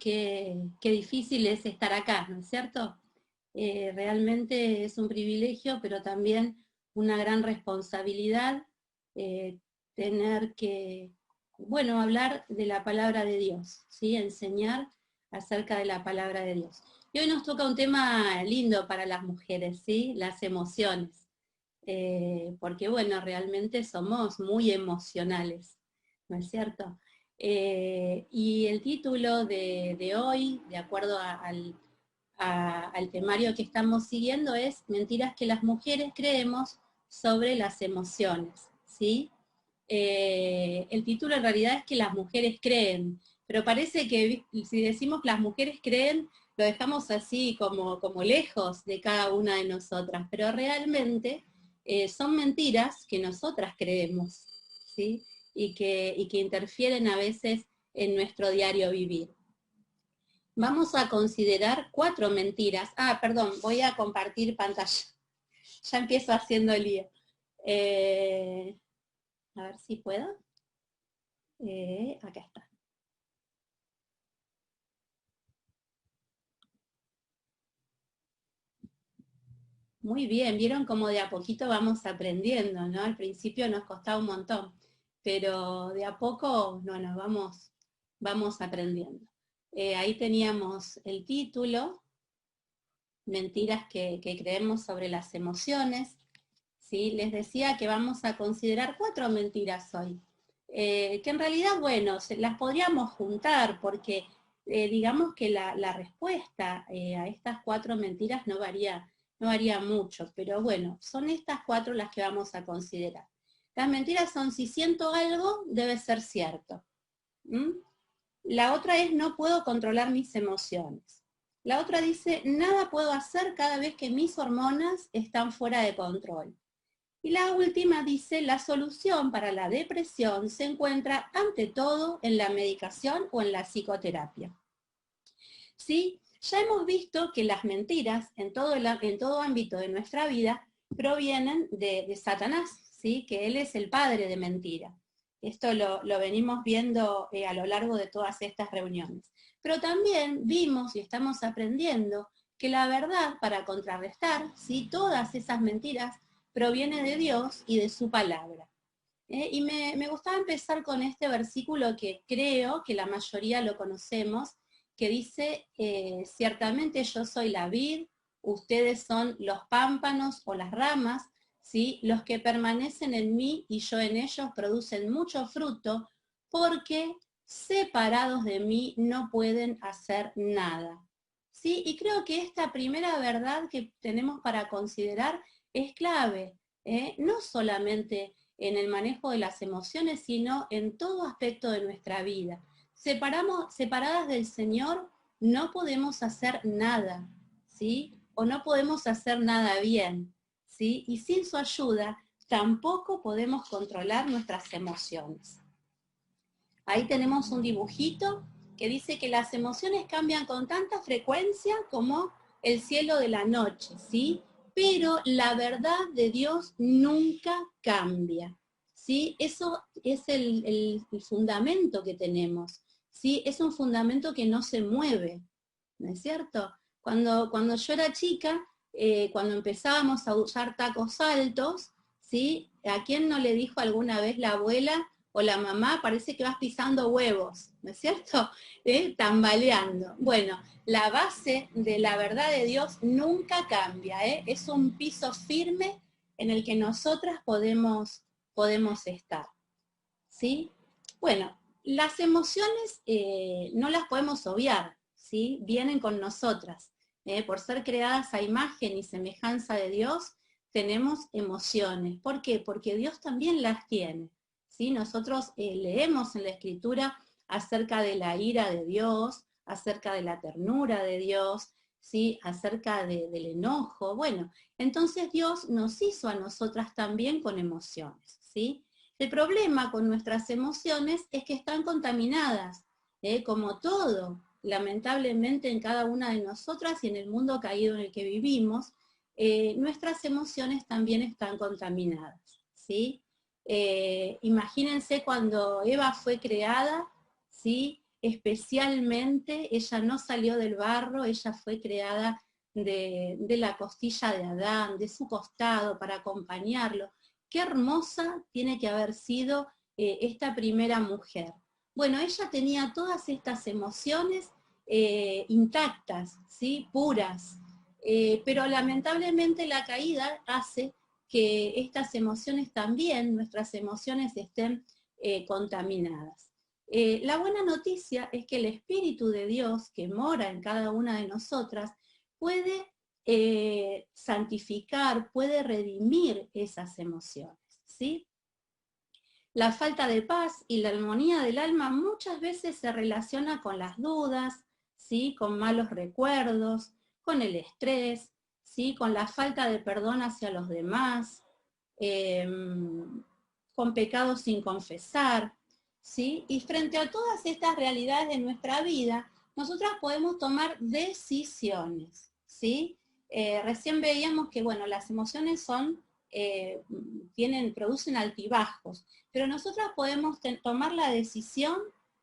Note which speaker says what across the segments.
Speaker 1: qué difícil es estar acá, ¿no es cierto? Realmente es un privilegio, pero también una gran responsabilidad eh, tener que, bueno, hablar de la palabra de Dios, ¿sí? Enseñar acerca de la palabra de Dios. Y hoy nos toca un tema lindo para las mujeres, ¿sí? Las emociones. Porque bueno, realmente somos muy emocionales, ¿no es cierto? Y el título de hoy, de acuerdo al temario que estamos siguiendo, es Mentiras que las mujeres creemos sobre las emociones, ¿sí? El título en realidad es que las mujeres creen, pero parece que si decimos que las mujeres creen, lo dejamos así como lejos de cada una de nosotras, pero realmente son mentiras que nosotras creemos, ¿sí? Y que interfieren a veces en nuestro diario vivir. Vamos a considerar 4 mentiras. Perdón, voy a compartir pantalla. Ya empiezo haciendo lío. A ver si puedo. Acá está. Muy bien, vieron cómo de a poquito vamos aprendiendo, ¿no? Al principio nos costaba un montón, pero de a poco, bueno, vamos aprendiendo. Ahí teníamos el título, Mentiras que creemos sobre las emociones. ¿Sí? Les decía que vamos a considerar 4 mentiras hoy, que en realidad, bueno, las podríamos juntar porque digamos que la respuesta a estas 4 mentiras no varía mucho, pero bueno, son estas 4 las que vamos a considerar. Las mentiras son: si siento algo, debe ser cierto. ¿Mm? La otra es: no puedo controlar mis emociones. La otra dice: nada puedo hacer cada vez que mis hormonas están fuera de control. Y la última dice: la solución para la depresión se encuentra ante todo en la medicación o en la psicoterapia. ¿Sí? Ya hemos visto que las mentiras en todo ámbito de nuestra vida provienen de Satanás, ¿sí? Que él es el padre de mentira. Esto lo venimos viendo a lo largo de todas estas reuniones. Pero también vimos y estamos aprendiendo que la verdad, para contrarrestar, ¿sí? Todas esas mentiras, proviene de Dios y de su palabra. Y me gustaba empezar con este versículo que creo que la mayoría lo conocemos, que dice: ciertamente yo soy la vid, ustedes son los pámpanos o las ramas, ¿sí? Los que permanecen en mí y yo en ellos producen mucho fruto, porque separados de mí no pueden hacer nada. ¿Sí? Y creo que esta primera verdad que tenemos para considerar es clave, no solamente en el manejo de las emociones, sino en todo aspecto de nuestra vida. Separadas del Señor, no podemos hacer nada, ¿sí? O no podemos hacer nada bien, ¿sí? Y sin su ayuda, tampoco podemos controlar nuestras emociones. Ahí tenemos un dibujito que dice que las emociones cambian con tanta frecuencia como el cielo de la noche, ¿sí? Pero la verdad de Dios nunca cambia, ¿sí? Eso es el fundamento que tenemos, ¿sí? Es un fundamento que no se mueve, ¿no es cierto? Cuando yo era chica, cuando empezábamos a usar tacos altos, ¿sí? ¿A quién no le dijo alguna vez la abuela o la mamá: parece que vas pisando huevos, ¿no es cierto? Tambaleando. Bueno, la base de la verdad de Dios nunca cambia, es un piso firme en el que nosotras podemos estar, ¿sí? Bueno, las emociones no las podemos obviar, ¿sí? Vienen con nosotras. Por ser creadas a imagen y semejanza de Dios, tenemos emociones. ¿Por qué? Porque Dios también las tiene, ¿sí? Nosotros leemos en la Escritura acerca de la ira de Dios, acerca de la ternura de Dios, ¿sí? Acerca del enojo. Bueno, entonces Dios nos hizo a nosotras también con emociones, ¿sí? El problema con nuestras emociones es que están contaminadas, como todo, lamentablemente, en cada una de nosotras y en el mundo caído en el que vivimos, nuestras emociones también están contaminadas, ¿sí? Imagínense cuando Eva fue creada, ¿sí? especialmente, ella no salió del barro, ella fue creada de la costilla de Adán, de su costado, para acompañarlo. Qué hermosa tiene que haber sido esta primera mujer. Bueno, ella tenía todas estas emociones intactas, ¿sí? Puras, pero lamentablemente la caída hace que estas emociones también, nuestras emociones, estén contaminadas. La buena noticia es que el Espíritu de Dios que mora en cada una de nosotras puede santificar, puede redimir esas emociones, ¿sí? La falta de paz y la armonía del alma muchas veces se relaciona con las dudas, ¿sí? Con malos recuerdos, con el estrés, ¿sí? Con la falta de perdón hacia los demás, eh, con pecados sin confesar, ¿sí? Y frente a todas estas realidades de nuestra vida, nosotras podemos tomar decisiones, ¿sí? Recién veíamos que, bueno, las emociones son, producen altibajos, pero nosotras podemos tomar la decisión,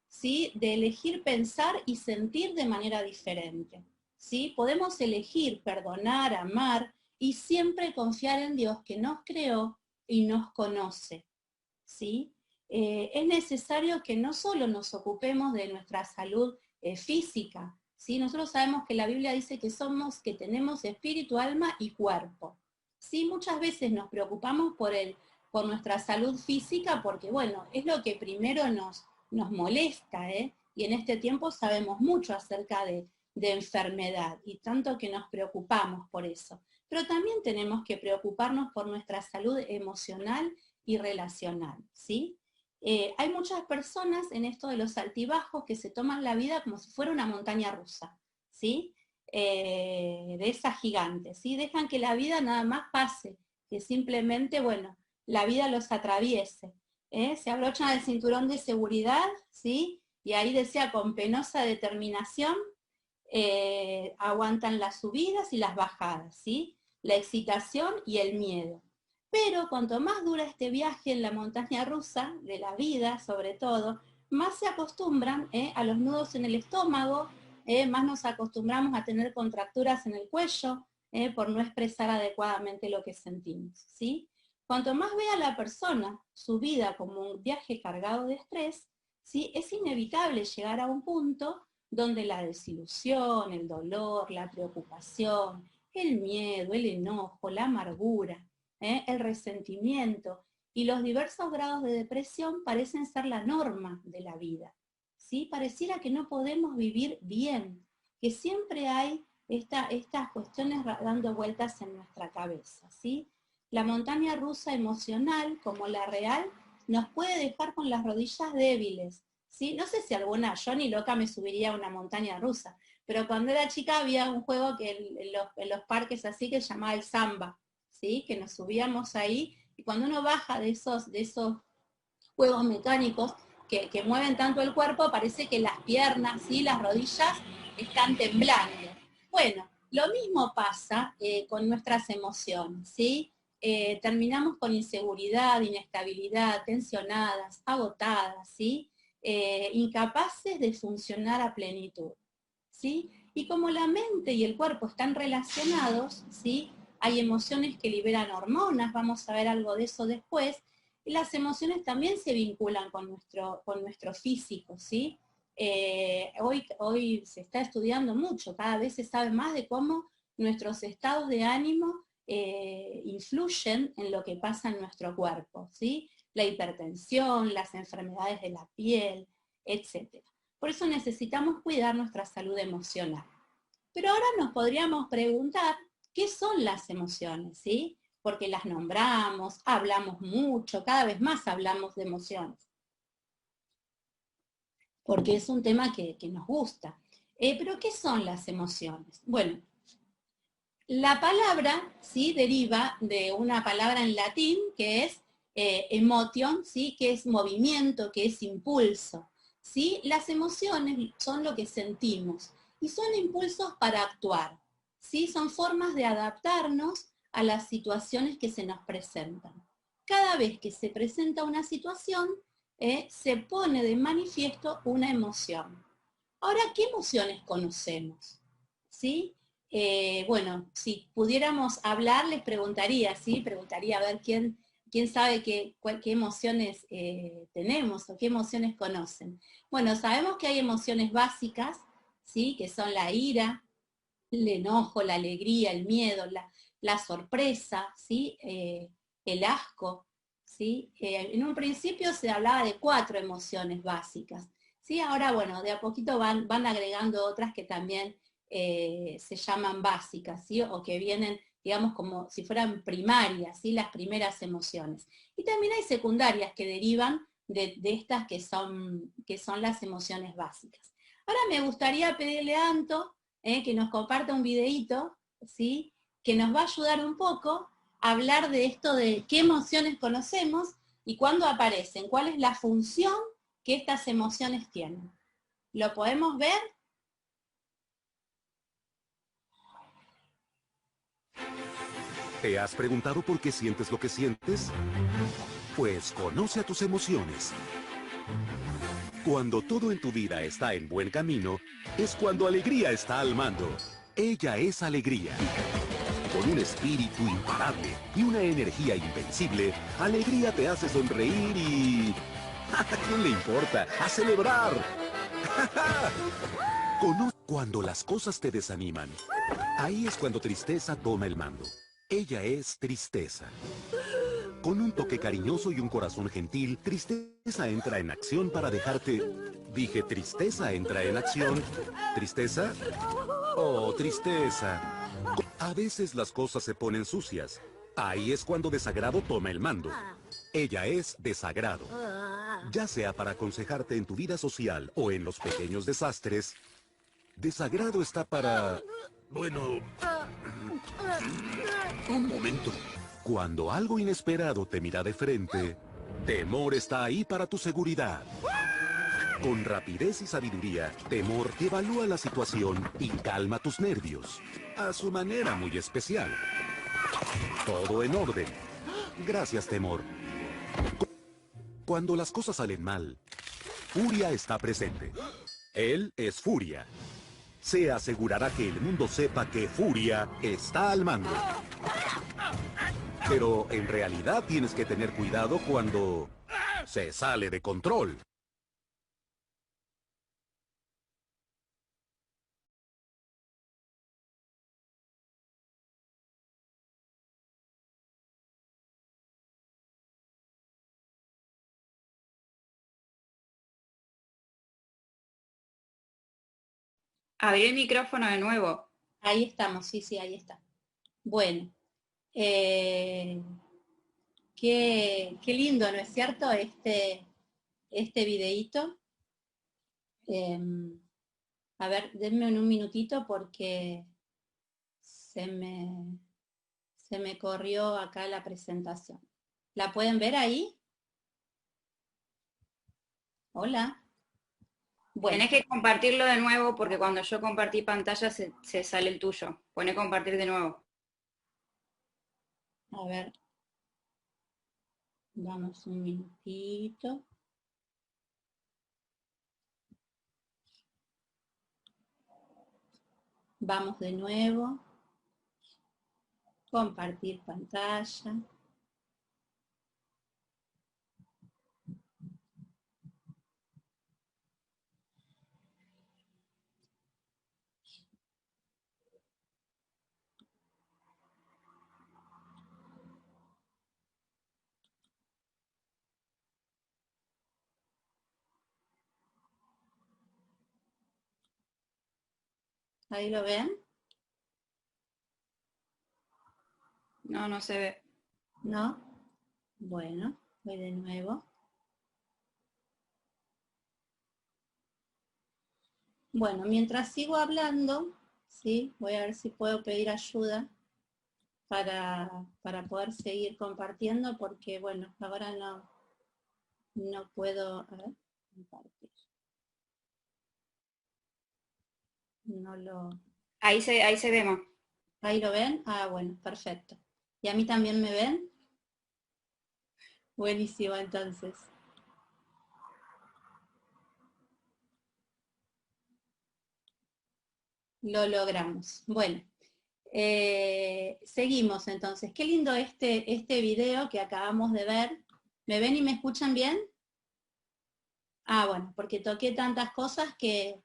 Speaker 1: ¿sí? De elegir pensar y sentir de manera diferente, ¿sí? Podemos elegir perdonar, amar y siempre confiar en Dios que nos creó y nos conoce, ¿sí? Es necesario que no solo nos ocupemos de nuestra salud física, ¿sí? Nosotros sabemos que la Biblia dice que tenemos espíritu, alma y cuerpo, ¿sí? Muchas veces nos preocupamos por nuestra salud física porque, bueno, es lo que primero nos molesta, ¿eh? Y en este tiempo sabemos mucho acerca de enfermedad y tanto que nos preocupamos por eso. Pero también tenemos que preocuparnos por nuestra salud emocional y relacional, ¿sí? Hay muchas personas en esto de los altibajos que se toman la vida como si fuera una montaña rusa, ¿sí? De esas gigantes, ¿sí? Dejan que la vida nada más pase, que simplemente, bueno, la vida los atraviese, se abrochan el cinturón de seguridad, ¿sí? Y ahí decía, con penosa determinación, aguantan las subidas y las bajadas, ¿sí? La excitación y el miedo. Pero cuanto más dura este viaje en la montaña rusa, de la vida sobre todo, más se acostumbran a los nudos en el estómago, más nos acostumbramos a tener contracturas en el cuello, por no expresar adecuadamente lo que sentimos, ¿sí? Cuanto más vea la persona su vida como un viaje cargado de estrés, ¿sí? Es inevitable llegar a un punto donde la desilusión, el dolor, la preocupación, el miedo, el enojo, la amargura, el resentimiento y los diversos grados de depresión parecen ser la norma de la vida, ¿sí? Pareciera que no podemos vivir bien, que siempre hay estas cuestiones dando vueltas en nuestra cabeza, ¿sí? La montaña rusa emocional, como la real, nos puede dejar con las rodillas débiles, ¿sí? No sé si yo ni loca me subiría a una montaña rusa, pero cuando era chica había un juego que en los parques así que se llamaba el samba, ¿sí? Que nos subíamos ahí, y cuando uno baja de esos juegos mecánicos que mueven tanto el cuerpo, parece que las piernas y las rodillas están temblando. Bueno, lo mismo pasa con nuestras emociones, ¿sí? Terminamos con inseguridad, inestabilidad, tensionadas, agotadas, ¿sí? Incapaces de funcionar a plenitud, ¿sí? Y como la mente y el cuerpo están relacionados, ¿sí? Hay emociones que liberan hormonas, vamos a ver algo de eso después, y las emociones también se vinculan con nuestro físico, ¿sí? Hoy se está estudiando mucho, cada vez se sabe más de cómo nuestros estados de ánimo influyen en lo que pasa en nuestro cuerpo, ¿sí? La hipertensión, las enfermedades de la piel, etc. Por eso necesitamos cuidar nuestra salud emocional. Pero ahora nos podríamos preguntar, ¿qué son las emociones? ¿Sí? Porque las nombramos, hablamos mucho, cada vez más hablamos de emociones, porque es un tema que nos gusta. Pero ¿qué son las emociones? Bueno, la palabra, ¿sí? Deriva de una palabra en latín que es emotion, ¿sí? Que es movimiento, que es impulso, ¿sí? Las emociones son lo que sentimos y son impulsos para actuar, ¿sí? Son formas de adaptarnos a las situaciones que se nos presentan. Cada vez que se presenta una situación, se pone de manifiesto una emoción, Ahora, ¿qué emociones conocemos? ¿Sí? Bueno, si pudiéramos hablar, les preguntaría, ¿sí? Preguntaría a ver quién sabe qué emociones tenemos o qué emociones conocen. Bueno, sabemos que hay emociones básicas, ¿sí? Que son la ira, el enojo, la alegría, el miedo, la sorpresa, ¿sí? El asco, ¿sí? En un principio se hablaba de 4 emociones básicas, ¿sí? Ahora, bueno, de a poquito van agregando otras que también se llaman básicas, ¿sí? O que vienen, digamos, como si fueran primarias, ¿sí? Las primeras emociones. Y también hay secundarias que derivan de estas que son las emociones básicas. Ahora me gustaría pedirle a Anto que nos comparta un videíto, ¿sí? Que nos va a ayudar un poco a hablar de esto de qué emociones conocemos y cuándo aparecen, cuál es la función que estas emociones tienen. ¿Lo podemos ver?
Speaker 2: ¿Te has preguntado por qué sientes lo que sientes? Pues conoce a tus emociones. Cuando todo en tu vida está en buen camino, es cuando alegría está al mando. Ella es alegría. Con un espíritu imparable y una energía invencible, alegría te hace sonreír y... ¿A quién le importa? ¡A celebrar! Cuando las cosas te desaniman, ahí es cuando tristeza toma el mando. Ella es tristeza. Con un toque cariñoso y un corazón gentil, tristeza entra en acción para dejarte... Dije, tristeza entra en acción. ¿Tristeza? Oh, tristeza. A veces las cosas se ponen sucias. Ahí es cuando desagrado toma el mando. Ella es desagrado. Ya sea para aconsejarte en tu vida social o en los pequeños desastres, desagrado está para... Bueno... Un momento. Cuando algo inesperado te mira de frente, temor está ahí para tu seguridad. Con rapidez y sabiduría, Temor evalúa la situación y calma tus nervios. A su manera muy especial. Todo en orden. Gracias, Temor. Cuando las cosas salen mal, Furia está presente. Él es Furia. Se asegurará que el mundo sepa que Furia está al mando. Pero en realidad tienes que tener cuidado cuando se sale de control.
Speaker 3: Abrí el micrófono de nuevo.
Speaker 1: Ahí estamos, sí, sí, ahí está. Bueno, eh, qué lindo, ¿no es cierto? Este videíto. A ver, denme un minutito porque se me, se me corrió acá la presentación. ¿La pueden ver ahí? Hola. Bueno,
Speaker 3: Tenés que compartirlo de nuevo porque cuando yo compartí pantalla se sale el tuyo. Poné compartir de nuevo.
Speaker 1: a ver, vamos un minutito. Vamos de nuevo. Compartir pantalla. ¿Ahí lo ven?
Speaker 3: No, no se ve.
Speaker 1: ¿No? Bueno, voy de nuevo. Bueno, mientras sigo hablando, ¿sí? Voy a ver si puedo pedir ayuda para poder seguir compartiendo, porque bueno, ahora no puedo, a ver, compartir. No lo,
Speaker 3: Ahí se ve más.
Speaker 1: ¿ahí lo ven? Ah, bueno, perfecto. ¿Y a mí también me ven? Buenísimo, entonces. Lo logramos. Bueno, seguimos entonces. Qué lindo este video que acabamos de ver. ¿Me ven y me escuchan bien? Ah, bueno, porque toqué tantas cosas que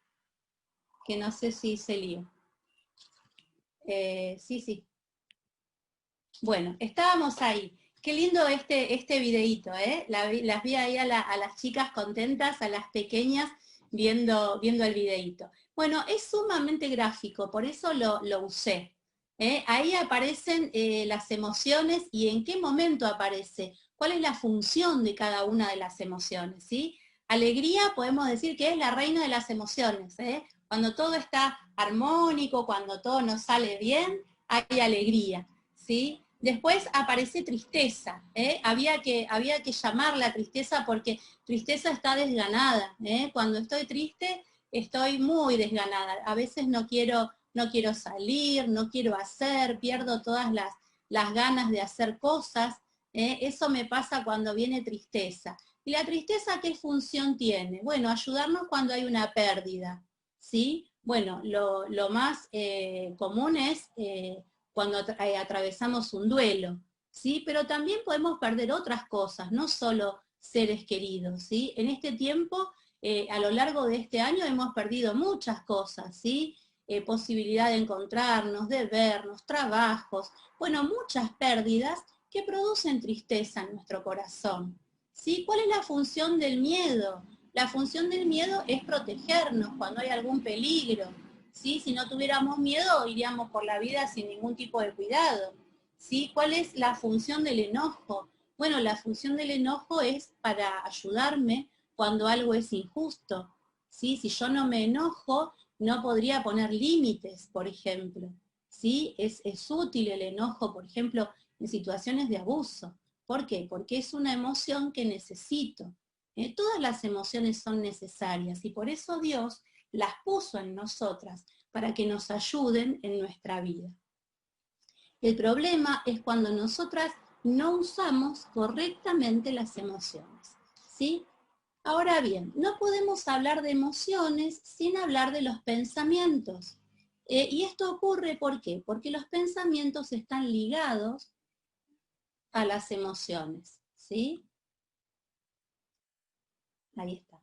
Speaker 1: no sé si se lío. Sí, sí. Bueno, estábamos ahí. Qué lindo este videíto, ¿eh? Las vi ahí a las chicas contentas, a las pequeñas, viendo el videíto. Bueno, es sumamente gráfico, por eso lo usé. Ahí aparecen las emociones y en qué momento aparece, cuál es la función de cada una de las emociones, ¿sí? Alegría podemos decir que es la reina de las emociones, ¿eh? Cuando todo está armónico, cuando todo nos sale bien, hay alegría, ¿sí? Después aparece tristeza, ¿eh? Había que llamar la tristeza porque tristeza está desganada, ¿eh? Cuando estoy triste estoy muy desganada, a veces no quiero salir, no quiero hacer, pierdo todas las ganas de hacer cosas, ¿eh? Eso me pasa cuando viene tristeza. ¿Y la tristeza qué función tiene? Bueno, ayudarnos cuando hay una pérdida, ¿sí? Bueno, lo más común es cuando atravesamos un duelo, ¿sí? Pero también podemos perder otras cosas, no solo seres queridos, ¿sí? En este tiempo, a lo largo de este año hemos perdido muchas cosas, ¿sí? Posibilidad de encontrarnos, de vernos, trabajos, bueno, muchas pérdidas que producen tristeza en nuestro corazón, ¿sí? ¿Cuál es la función del miedo? La función del miedo es protegernos cuando hay algún peligro, ¿sí? Si no tuviéramos miedo, iríamos por la vida sin ningún tipo de cuidado, ¿sí? ¿Cuál es la función del enojo? Bueno, la función del enojo es para ayudarme cuando algo es injusto, ¿sí? Si yo no me enojo, no podría poner límites, por ejemplo, ¿sí? Es útil el enojo, por ejemplo, en situaciones de abuso. ¿Por qué? Porque es una emoción que necesito. Todas las emociones son necesarias y por eso Dios las puso en nosotras para que nos ayuden en nuestra vida. El problema es cuando nosotras no usamos correctamente las emociones, ¿sí? Ahora bien, no podemos hablar de emociones sin hablar de los pensamientos. Y esto ocurre, ¿por qué? Porque los pensamientos están ligados a las emociones, ¿sí? Ahí está.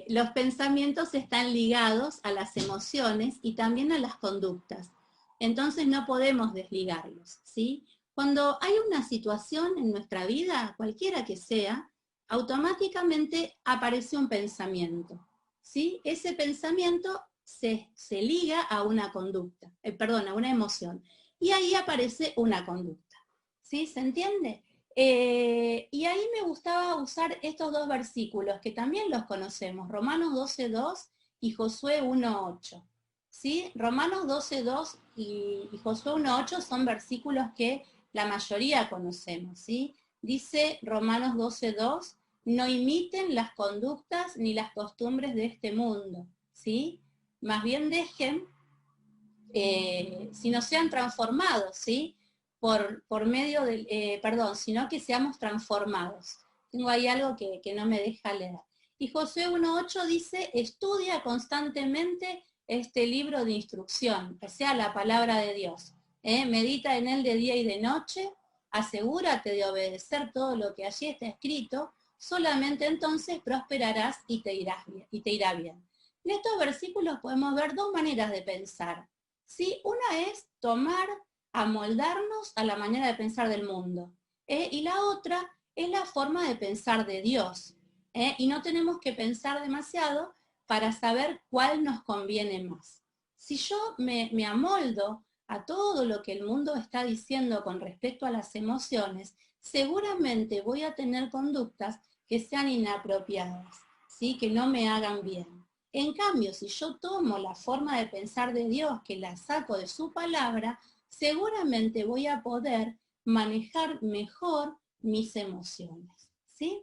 Speaker 1: Los pensamientos están ligados a las emociones y también a las conductas. Entonces no podemos desligarlos, ¿sí? Cuando hay una situación en nuestra vida, cualquiera que sea, automáticamente aparece un pensamiento, ¿sí? Ese pensamiento se liga a una conducta, perdón, a una emoción. Y ahí aparece una conducta, ¿sí? ¿Se entiende? Y ahí me gustaba usar estos dos versículos, que también los conocemos, Romanos 12:2 y Josué 1:8. ¿Sí? Romanos 12:2 y Josué 1:8 son versículos que la mayoría conocemos. ¿Sí? Dice Romanos 12:2, no imiten las conductas ni las costumbres de este mundo. ¿Sí? Más bien dejen, si no sean transformados, ¿sí? Por medio del, perdón, sino que seamos transformados. Tengo ahí algo que no me deja leer. Y Josué 1:8 dice, estudia constantemente este libro de instrucción, que sea la palabra de Dios. Medita en él de día y de noche, asegúrate de obedecer todo lo que allí está escrito, solamente entonces prosperarás y te irá bien. En estos versículos podemos ver dos maneras de pensar. ¿Sí? Una es tomar, amoldarnos a la manera de pensar del mundo. Y la otra es la forma de pensar de Dios. Y no tenemos que pensar demasiado para saber cuál nos conviene más. Si yo me amoldo a todo lo que el mundo está diciendo con respecto a las emociones, seguramente voy a tener conductas que sean inapropiadas, ¿sí? Que no me hagan bien. En cambio, si yo tomo la forma de pensar de Dios, que la saco de su palabra, seguramente voy a poder manejar mejor mis emociones. ¿Sí?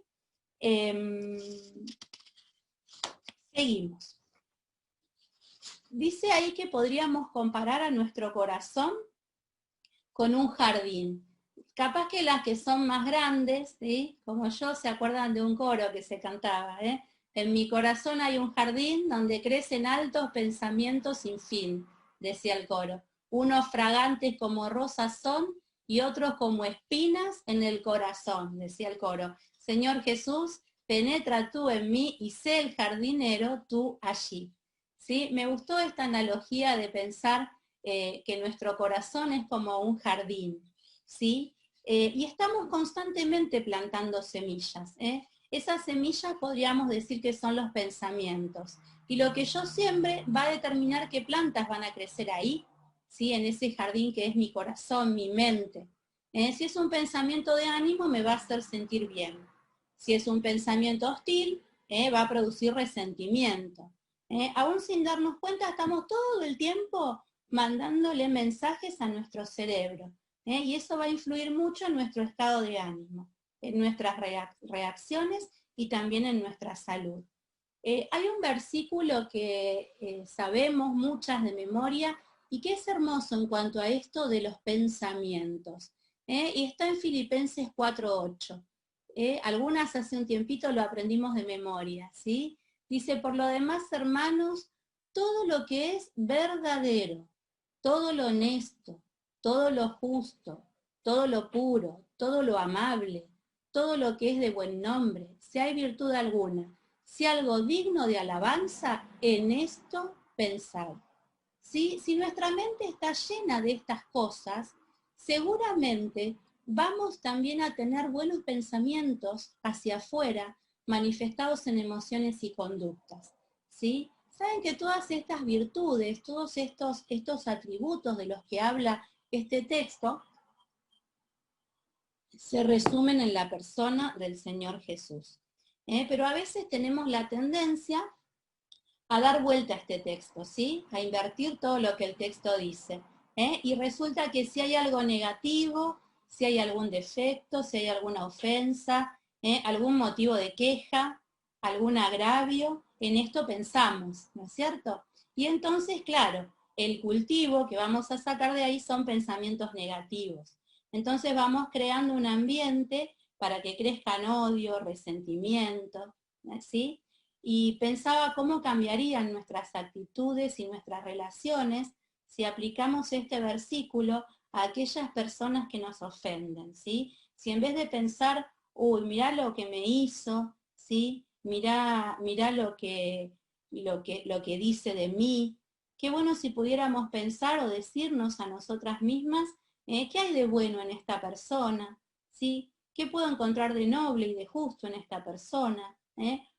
Speaker 1: Seguimos. Dice ahí que podríamos comparar a nuestro corazón con un jardín. Capaz que las que son más grandes, ¿sí? Como yo, se acuerdan de un coro que se cantaba, En mi corazón hay un jardín donde crecen altos pensamientos sin fin, decía el coro. Unos fragantes como rosas son y otros como espinas en el corazón, decía el coro. Señor Jesús, penetra tú en mí y sé el jardinero tú allí. ¿Sí? Me gustó esta analogía de pensar que nuestro corazón es como un jardín, ¿sí? Y estamos constantemente plantando semillas, ¿eh? Esas semillas podríamos decir que son los pensamientos. Y lo que yo siembre va a determinar qué plantas van a crecer ahí, ¿sí? En ese jardín que es mi corazón, mi mente. Si es un pensamiento de ánimo, me va a hacer sentir bien. Si es un pensamiento hostil, va a producir resentimiento. Aún sin darnos cuenta, estamos todo el tiempo mandándole mensajes a nuestro cerebro. Y eso va a influir mucho en nuestro estado de ánimo, en nuestras reacciones y también en nuestra salud. Hay un versículo que sabemos muchas de memoria y que es hermoso en cuanto a esto de los pensamientos. Y está en Filipenses 4:8. Algunas hace un tiempito lo aprendimos de memoria, ¿sí? Dice, por lo demás, hermanos, todo lo que es verdadero, todo lo honesto, todo lo justo, todo lo puro, todo lo amable, todo lo que es de buen nombre, si hay virtud alguna, si algo digno de alabanza, en esto pensad. ¿Sí? Si nuestra mente está llena de estas cosas, seguramente vamos también a tener buenos pensamientos hacia afuera, manifestados en emociones y conductas. ¿Sí? Saben que todas estas virtudes, todos estos atributos de los que habla este texto, se resumen en la persona del Señor Jesús. Pero a veces tenemos la tendencia a dar vuelta a este texto, ¿sí? A invertir todo lo que el texto dice. Y resulta que si hay algo negativo, si hay algún defecto, si hay alguna ofensa, algún motivo de queja, algún agravio, en esto pensamos, ¿no es cierto? Y entonces, claro, el cultivo que vamos a sacar de ahí son pensamientos negativos. Entonces vamos creando un ambiente para que crezcan odio, resentimiento, ¿sí? Y pensaba cómo cambiarían nuestras actitudes y nuestras relaciones si aplicamos este versículo a aquellas personas que nos ofenden, ¿sí? Si en vez de pensar, uy, mirá lo que me hizo, ¿sí? Mirá lo que dice de mí, qué bueno si pudiéramos pensar o decirnos a nosotras mismas, ¿qué hay de bueno en esta persona? ¿Sí? ¿Qué puedo encontrar de noble y de justo en esta persona?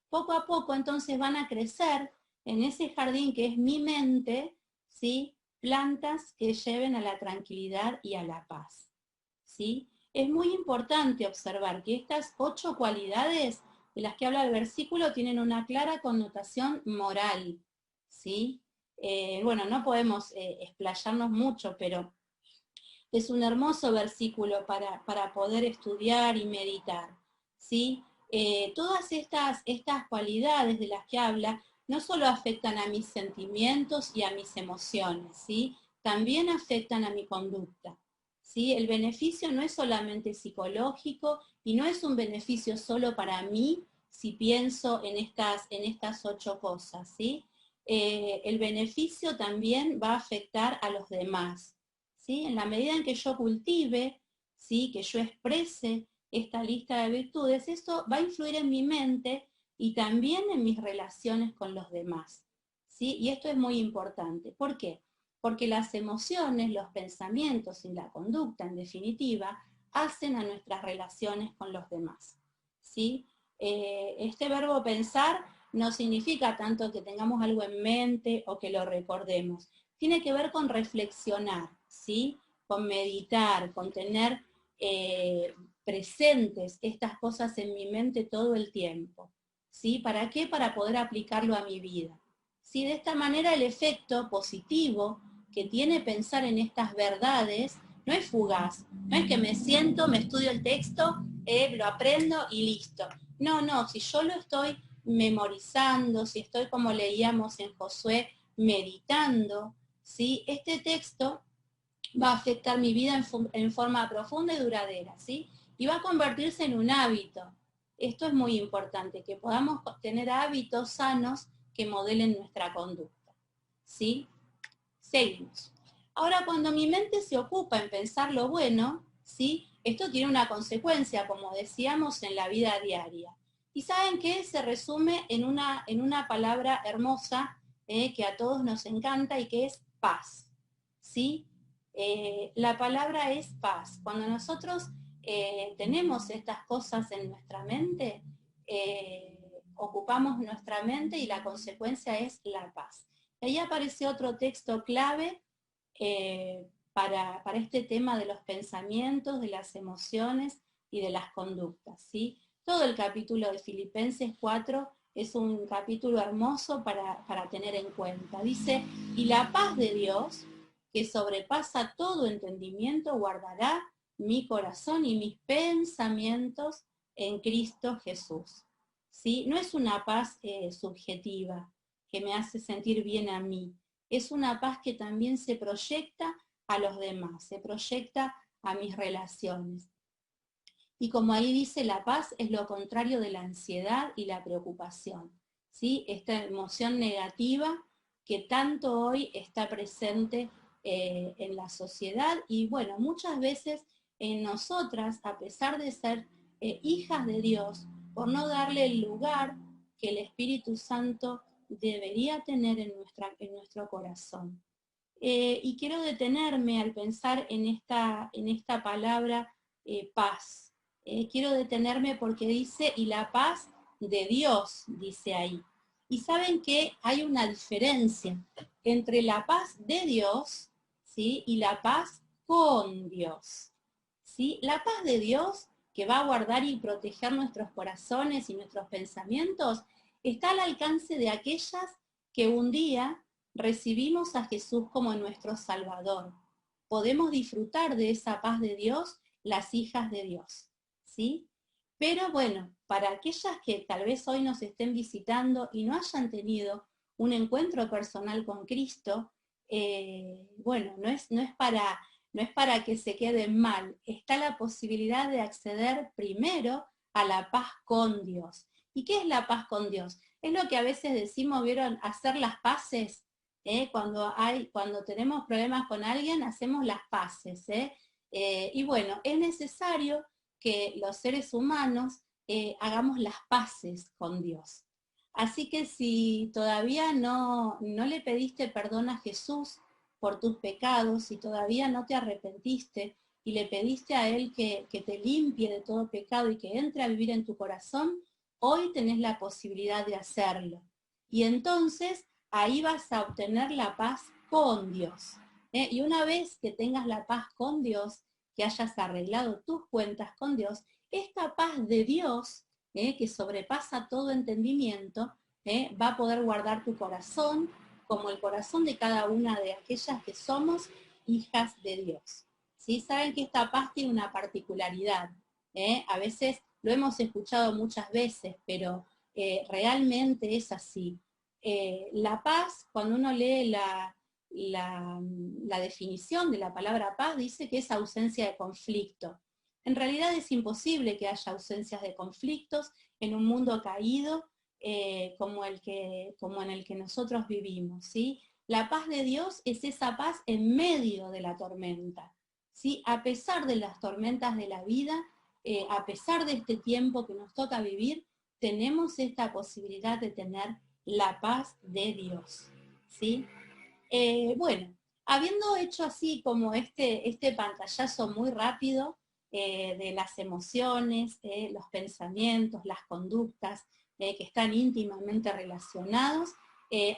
Speaker 1: Poco a poco entonces van a crecer en ese jardín que es mi mente, ¿sí? Plantas que lleven a la tranquilidad y a la paz, ¿sí? Es muy importante observar que estas 8 cualidades de las que habla el versículo tienen una clara connotación moral, ¿sí? Bueno, no podemos explayarnos mucho, pero es un hermoso versículo para poder estudiar y meditar, ¿sí? Todas estas cualidades de las que habla no solo afectan a mis sentimientos y a mis emociones, ¿sí? También afectan a mi conducta, ¿sí? El beneficio no es solamente psicológico y no es un beneficio solo para mí si pienso en estas 8 cosas, ¿sí? El beneficio también va a afectar a los demás, ¿sí? En la medida en que yo cultive, ¿sí? Que yo exprese esta lista de virtudes, eso va a influir en mi mente y también en mis relaciones con los demás, ¿sí? Y esto es muy importante. ¿Por qué? Porque las emociones, los pensamientos y la conducta, en definitiva, hacen a nuestras relaciones con los demás, ¿sí? Este verbo pensar no significa tanto que tengamos algo en mente o que lo recordemos. Tiene que ver con reflexionar, ¿sí? Con meditar, con tener presentes estas cosas en mi mente todo el tiempo, ¿sí? ¿Para qué? Para poder aplicarlo a mi vida. ¿Sí? De esta manera el efecto positivo que tiene pensar en estas verdades no es fugaz, no es que me siento, me estudio el texto, lo aprendo y listo. No, si yo lo estoy memorizando, si estoy como leíamos en Josué, meditando, ¿sí? Este texto va a afectar mi vida en forma profunda y duradera, ¿sí? Y va a convertirse en un hábito. Esto es muy importante, que podamos tener hábitos sanos que modelen nuestra conducta. ¿Sí? Seguimos. Ahora, cuando mi mente se ocupa en pensar lo bueno, ¿sí? Esto tiene una consecuencia, como decíamos, en la vida diaria. ¿Y saben qué? Se resume en una palabra hermosa que a todos nos encanta y que es paz. ¿Sí? La palabra es paz. Cuando nosotros tenemos estas cosas en nuestra mente, ocupamos nuestra mente y la consecuencia es la paz. Y ahí aparece otro texto clave para este tema de los pensamientos, de las emociones y de las conductas. ¿Sí? Todo el capítulo de Filipenses 4 es un capítulo hermoso para tener en cuenta. Dice, y la paz de Dios, que sobrepasa todo entendimiento, guardará mi corazón y mis pensamientos en Cristo Jesús. ¿Sí? No es una paz subjetiva que me hace sentir bien a mí, es una paz que también se proyecta a los demás, se proyecta a mis relaciones. Y como ahí dice, la paz es lo contrario de la ansiedad y la preocupación, ¿sí? Esta emoción negativa que tanto hoy está presente en la sociedad y bueno, muchas veces en nosotras, a pesar de ser hijas de Dios, por no darle el lugar que el Espíritu Santo debería tener en nuestro corazón. Y quiero detenerme al pensar en esta palabra paz. Quiero detenerme porque dice, y la paz de Dios, dice ahí. Y saben que hay una diferencia entre la paz de Dios, ¿sí? Y la paz con Dios. ¿Sí? La paz de Dios, que va a guardar y proteger nuestros corazones y nuestros pensamientos, está al alcance de aquellas que un día recibimos a Jesús como nuestro Salvador. Podemos disfrutar de esa paz de Dios, las hijas de Dios, ¿sí? Pero bueno, para aquellas que tal vez hoy nos estén visitando y no hayan tenido un encuentro personal con Cristo, bueno, no es para que se queden mal, está la posibilidad de acceder primero a la paz con Dios. ¿Y qué es la paz con Dios? Es lo que a veces decimos, ¿vieron? Hacer las paces. Cuando tenemos problemas con alguien, hacemos las paces. Y bueno, es necesario que los seres humanos hagamos las paces con Dios. Así que si todavía no le pediste perdón a Jesús por tus pecados, si todavía no te arrepentiste y le pediste a Él que te limpie de todo pecado y que entre a vivir en tu corazón, hoy tenés la posibilidad de hacerlo. Y entonces ahí vas a obtener la paz con Dios. Y una vez que tengas la paz con Dios, que hayas arreglado tus cuentas con Dios, esta paz de Dios, que sobrepasa todo entendimiento, va a poder guardar tu corazón como el corazón de cada una de aquellas que somos hijas de Dios. ¿Sí? Saben que esta paz tiene una particularidad. A veces lo hemos escuchado muchas veces, pero realmente es así. La paz, cuando uno lee la definición de la palabra paz, dice que es ausencia de conflicto. En realidad es imposible que haya ausencias de conflictos en un mundo caído como en el que nosotros vivimos, ¿sí? La paz de Dios es esa paz en medio de la tormenta, ¿sí? A pesar de las tormentas de la vida, a pesar de este tiempo que nos toca vivir, tenemos esta posibilidad de tener la paz de Dios, ¿sí? Bueno, habiendo hecho así como este pantallazo muy rápido de las emociones, los pensamientos, las conductas que están íntimamente relacionados,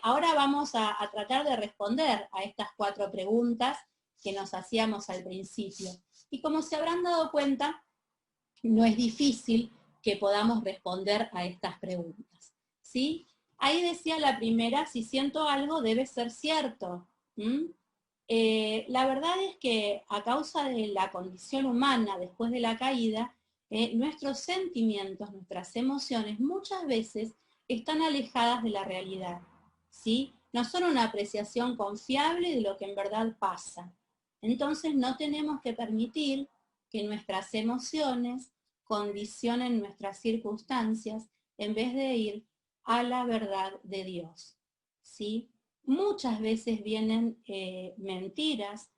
Speaker 1: ahora vamos a tratar de responder a estas 4 preguntas que nos hacíamos al principio. Y como se habrán dado cuenta, no es difícil que podamos responder a estas preguntas, ¿sí? Ahí decía la primera, si siento algo debe ser cierto. La verdad es que a causa de la condición humana después de la caída, nuestros sentimientos, nuestras emociones muchas veces están alejadas de la realidad, ¿sí? No son una apreciación confiable de lo que en verdad pasa. Entonces no tenemos que permitir que nuestras emociones condicionen nuestras circunstancias en vez de ir a la verdad de Dios, ¿sí? Muchas veces vienen mentiras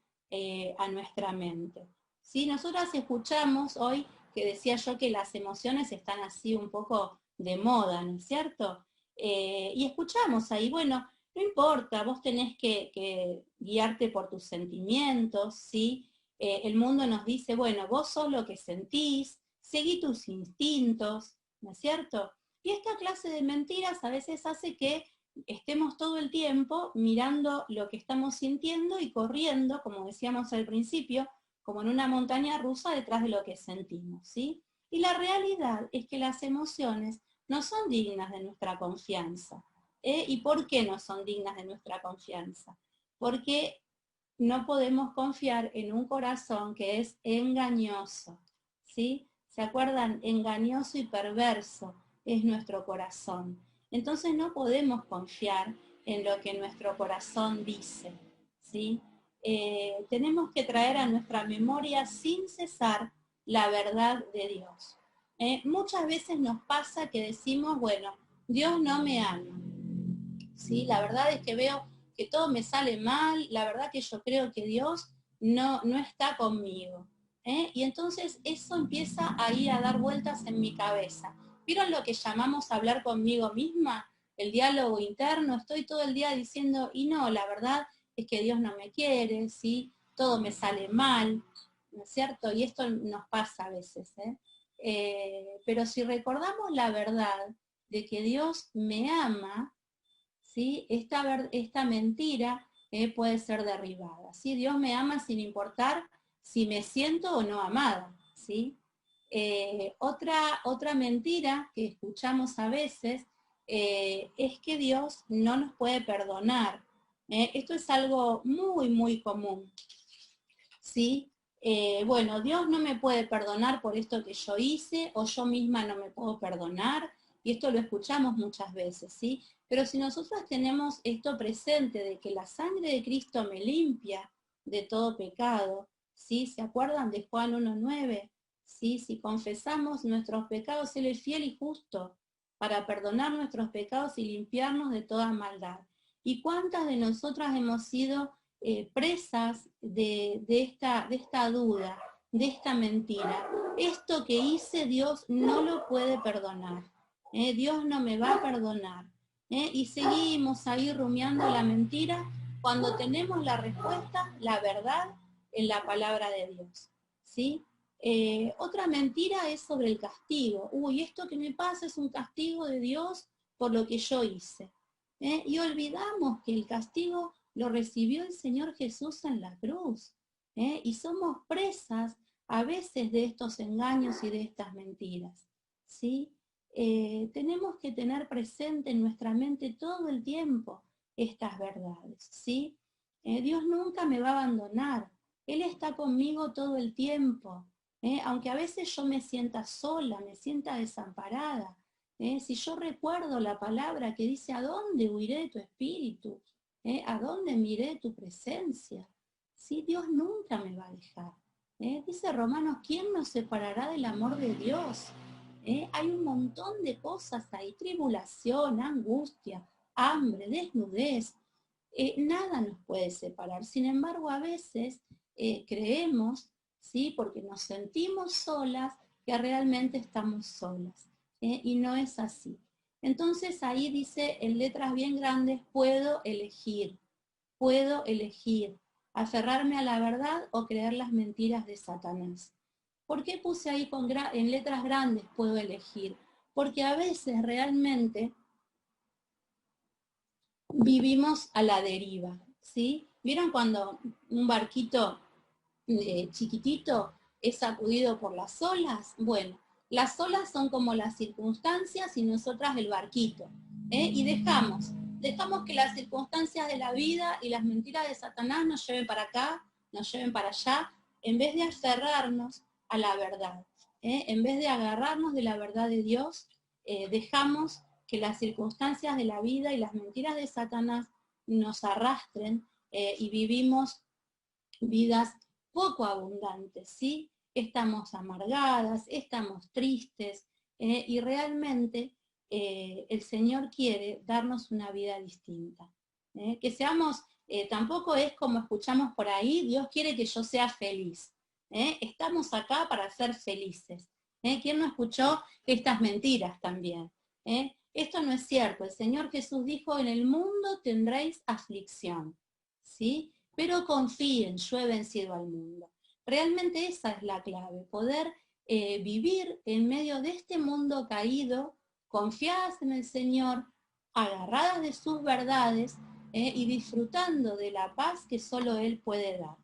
Speaker 1: a nuestra mente. ¿Sí? Nosotras escuchamos hoy que decía yo que las emociones están así un poco de moda, ¿no es cierto? Y escuchamos ahí, bueno, no importa, vos tenés que guiarte por tus sentimientos, ¿sí? El mundo nos dice, bueno, vos sos lo que sentís, seguí tus instintos, ¿no es cierto? Y esta clase de mentiras a veces hace que estemos todo el tiempo mirando lo que estamos sintiendo y corriendo, como decíamos al principio, como en una montaña rusa detrás de lo que sentimos, ¿sí? Y la realidad es que las emociones no son dignas de nuestra confianza. ¿Y por qué no son dignas de nuestra confianza? Porque no podemos confiar en un corazón que es engañoso, ¿sí? ¿Se acuerdan? Engañoso y perverso es nuestro corazón. Entonces no podemos confiar en lo que nuestro corazón dice, ¿sí? Tenemos que traer a nuestra memoria sin cesar la verdad de Dios. Muchas veces nos pasa que decimos, bueno, Dios no me ama, ¿sí? La verdad es que veo que todo me sale mal, la verdad que yo creo que Dios no está conmigo. Y entonces eso empieza ahí a dar vueltas en mi cabeza. ¿Vieron lo que llamamos hablar conmigo misma? El diálogo interno, estoy todo el día diciendo, y no, la verdad es que Dios no me quiere, ¿sí? Todo me sale mal, ¿no es cierto? Y esto nos pasa a veces, pero si recordamos la verdad de que Dios me ama, ¿sí? Esta mentira puede ser derribada, ¿sí? Dios me ama sin importar si me siento o no amada, ¿sí? Otra mentira que escuchamos a veces es que Dios no nos puede perdonar. Esto es algo muy, muy común, ¿sí? Bueno, Dios no me puede perdonar por esto que yo hice, o yo misma no me puedo perdonar, y esto lo escuchamos muchas veces, ¿sí? Pero si nosotros tenemos esto presente de que la sangre de Cristo me limpia de todo pecado, ¿sí? ¿Se acuerdan de Juan 1:9? ¿Sí? Si confesamos nuestros pecados, Él es fiel y justo para perdonar nuestros pecados y limpiarnos de toda maldad. ¿Y cuántas de nosotras hemos sido presas de esta duda, de esta mentira? Esto que hice Dios no lo puede perdonar. Dios no me va a perdonar. Y seguimos ahí rumiando la mentira cuando tenemos la respuesta, la verdad, en la palabra de Dios. ¿Sí? Otra mentira es sobre el castigo. Uy, esto que me pasa es un castigo de Dios por lo que yo hice. Y olvidamos que el castigo lo recibió el Señor Jesús en la cruz. Y somos presas a veces de estos engaños y de estas mentiras. ¿Sí? Tenemos que tener presente en nuestra mente todo el tiempo estas verdades, ¿sí? Dios nunca me va a abandonar, Él está conmigo todo el tiempo, aunque a veces yo me sienta sola, me sienta desamparada, si yo recuerdo la palabra que dice, ¿a dónde huiré de tu espíritu? ¿A dónde miré de tu presencia? ¿Sí? Dios nunca me va a dejar. Dice Romanos, ¿quién nos separará del amor de Dios? Hay un montón de cosas ahí, tribulación, angustia, hambre, desnudez, nada nos puede separar. Sin embargo, a veces creemos, ¿sí? Porque nos sentimos solas, que realmente estamos solas, y no es así. Entonces ahí dice en letras bien grandes, puedo elegir, aferrarme a la verdad o creer las mentiras de Satanás. ¿Por qué puse ahí en letras grandes puedo elegir? Porque a veces realmente vivimos a la deriva, ¿sí? ¿Vieron cuando un barquito chiquitito es sacudido por las olas? Bueno, las olas son como las circunstancias y nosotras el barquito, y dejamos que las circunstancias de la vida y las mentiras de Satanás nos lleven para acá, nos lleven para allá, en vez de aferrarnos a la verdad, en vez de agarrarnos de la verdad de Dios, dejamos que las circunstancias de la vida y las mentiras de Satanás nos arrastren, y vivimos vidas poco abundantes, ¿sí? estamos amargadas, estamos tristes, y realmente el Señor quiere darnos una vida distinta. Que seamos, tampoco es como escuchamos por ahí, Dios quiere que yo sea feliz. Estamos acá para ser felices. ¿Quién no escuchó estas mentiras también? Esto no es cierto. El Señor Jesús dijo, en el mundo tendréis aflicción, ¿sí? Pero confíen, yo he vencido al mundo. Realmente esa es la clave, poder vivir en medio de este mundo caído, confiadas en el Señor, agarradas de sus verdades y disfrutando de la paz que solo Él puede dar.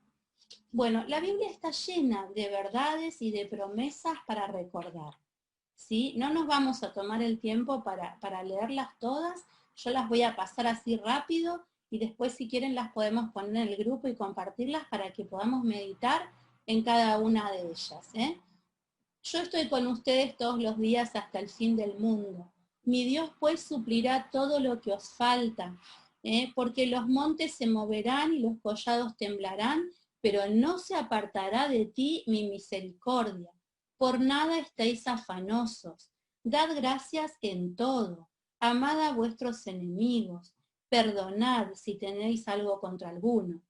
Speaker 1: Bueno, la Biblia está llena de verdades y de promesas para recordar, ¿sí? No nos vamos a tomar el tiempo para leerlas todas, yo las voy a pasar así rápido y después si quieren las podemos poner en el grupo y compartirlas para que podamos meditar en cada una de ellas. Yo estoy con ustedes todos los días hasta el fin del mundo. Mi Dios pues suplirá todo lo que os falta, porque los montes se moverán y los collados temblarán, pero no se apartará de ti mi misericordia. Por nada estéis afanosos. Dad gracias en todo. Amad a vuestros enemigos. Perdonad si tenéis algo contra alguno.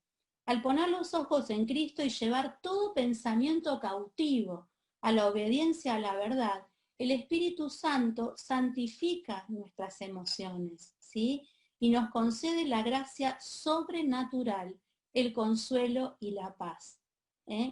Speaker 1: Al poner los ojos en Cristo y llevar todo pensamiento cautivo a la obediencia a la verdad, el Espíritu Santo santifica nuestras emociones, ¿sí? Y nos concede la gracia sobrenatural, el consuelo y la paz.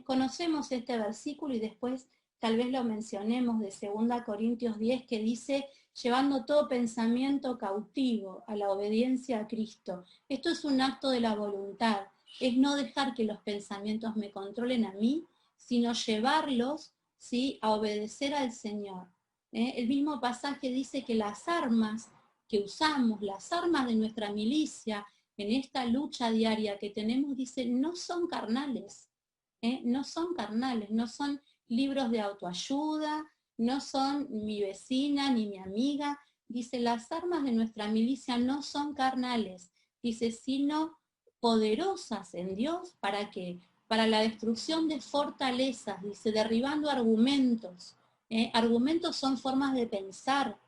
Speaker 1: Conocemos este versículo y después tal vez lo mencionemos de 2 Corintios 10 que dice, llevando todo pensamiento cautivo a la obediencia a Cristo. Esto es un acto de la voluntad, es no dejar que los pensamientos me controlen a mí, sino llevarlos, ¿sí?, a obedecer al Señor. El mismo pasaje dice que las armas que usamos, las armas de nuestra milicia, en esta lucha diaria que tenemos, dice, no son carnales, no son carnales, no son libros de autoayuda, no son mi vecina ni mi amiga, dice, las armas de nuestra milicia no son carnales, dice, sino poderosas en Dios, ¿para qué? Para la destrucción de fortalezas, dice, derribando argumentos. Argumentos son formas de pensar,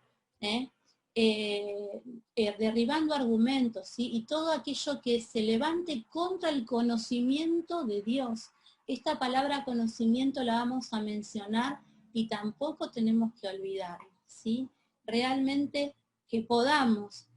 Speaker 1: derribando argumentos, ¿sí? Y todo aquello que se levante contra el conocimiento de Dios. Esta palabra conocimiento la vamos a mencionar y tampoco tenemos que olvidar, ¿sí? Realmente que podamos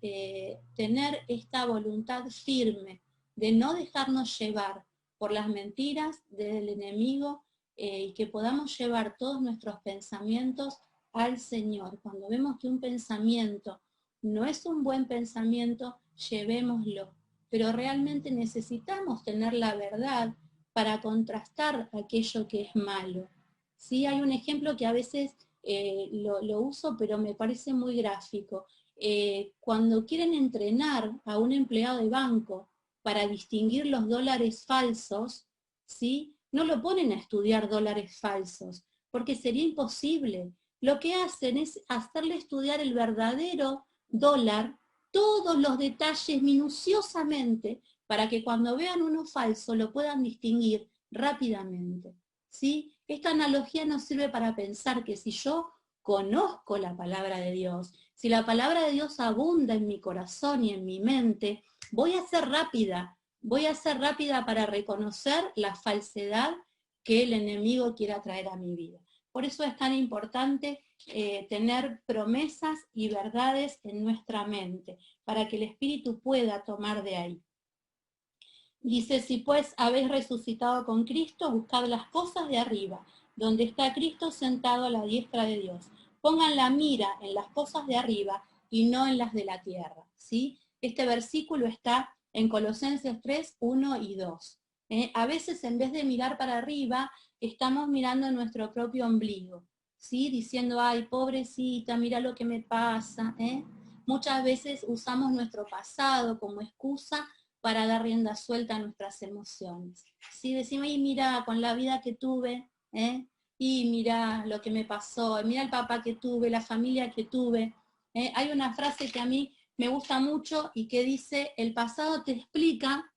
Speaker 1: tener esta voluntad firme de no dejarnos llevar por las mentiras del enemigo y que podamos llevar todos nuestros pensamientos al Señor. Cuando vemos que un pensamiento no es un buen pensamiento, llevémoslo. Pero realmente necesitamos tener la verdad para contrastar aquello que es malo. Sí, hay un ejemplo que a veces lo uso, pero me parece muy gráfico. Cuando quieren entrenar a un empleado de banco para distinguir los dólares falsos, ¿sí?, no lo ponen a estudiar dólares falsos, porque sería imposible. Lo que hacen es hacerle estudiar el verdadero dólar, todos los detalles minuciosamente, para que cuando vean uno falso lo puedan distinguir rápidamente, ¿sí? Esta analogía nos sirve para pensar que si yo conozco la palabra de Dios, si la palabra de Dios abunda en mi corazón y en mi mente, voy a ser rápida para reconocer la falsedad que el enemigo quiera traer a mi vida. Por eso es tan importante tener promesas y verdades en nuestra mente, para que el Espíritu pueda tomar de ahí. Dice, si pues habéis resucitado con Cristo, buscad las cosas de arriba, donde está Cristo sentado a la diestra de Dios. Pongan la mira en las cosas de arriba y no en las de la tierra, ¿sí? Este versículo está en Colosenses 3, 1 y 2. A veces en vez de mirar para arriba, estamos mirando nuestro propio ombligo, ¿sí? Diciendo, ay, pobrecita, mira lo que me pasa. Muchas veces usamos nuestro pasado como excusa para dar rienda suelta a nuestras emociones. ¿Sí? Decimos, y mira, con la vida que tuve, y mira lo que me pasó, mira el papá que tuve, la familia que tuve. Hay una frase que a mí me gusta mucho y que dice, el pasado te explica,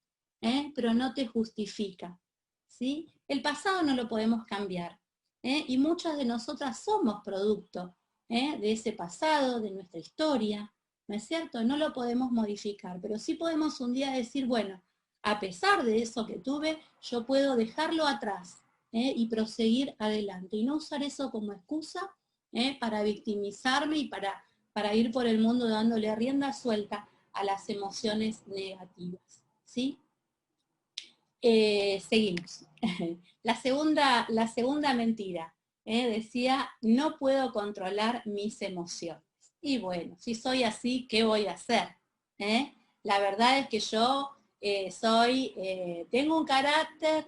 Speaker 1: pero no te justifica. ¿Sí? El pasado no lo podemos cambiar, Y muchas de nosotras somos producto de ese pasado, de nuestra historia, ¿no es cierto? No lo podemos modificar, pero sí podemos un día decir, bueno, a pesar de eso que tuve, yo puedo dejarlo atrás y proseguir adelante y no usar eso como excusa para victimizarme y para ir por el mundo dándole rienda suelta a las emociones negativas, ¿sí? Seguimos. La segunda mentira, decía, no puedo controlar mis emociones. Y bueno, si soy así, ¿qué voy a hacer? La verdad es que yo tengo un carácter,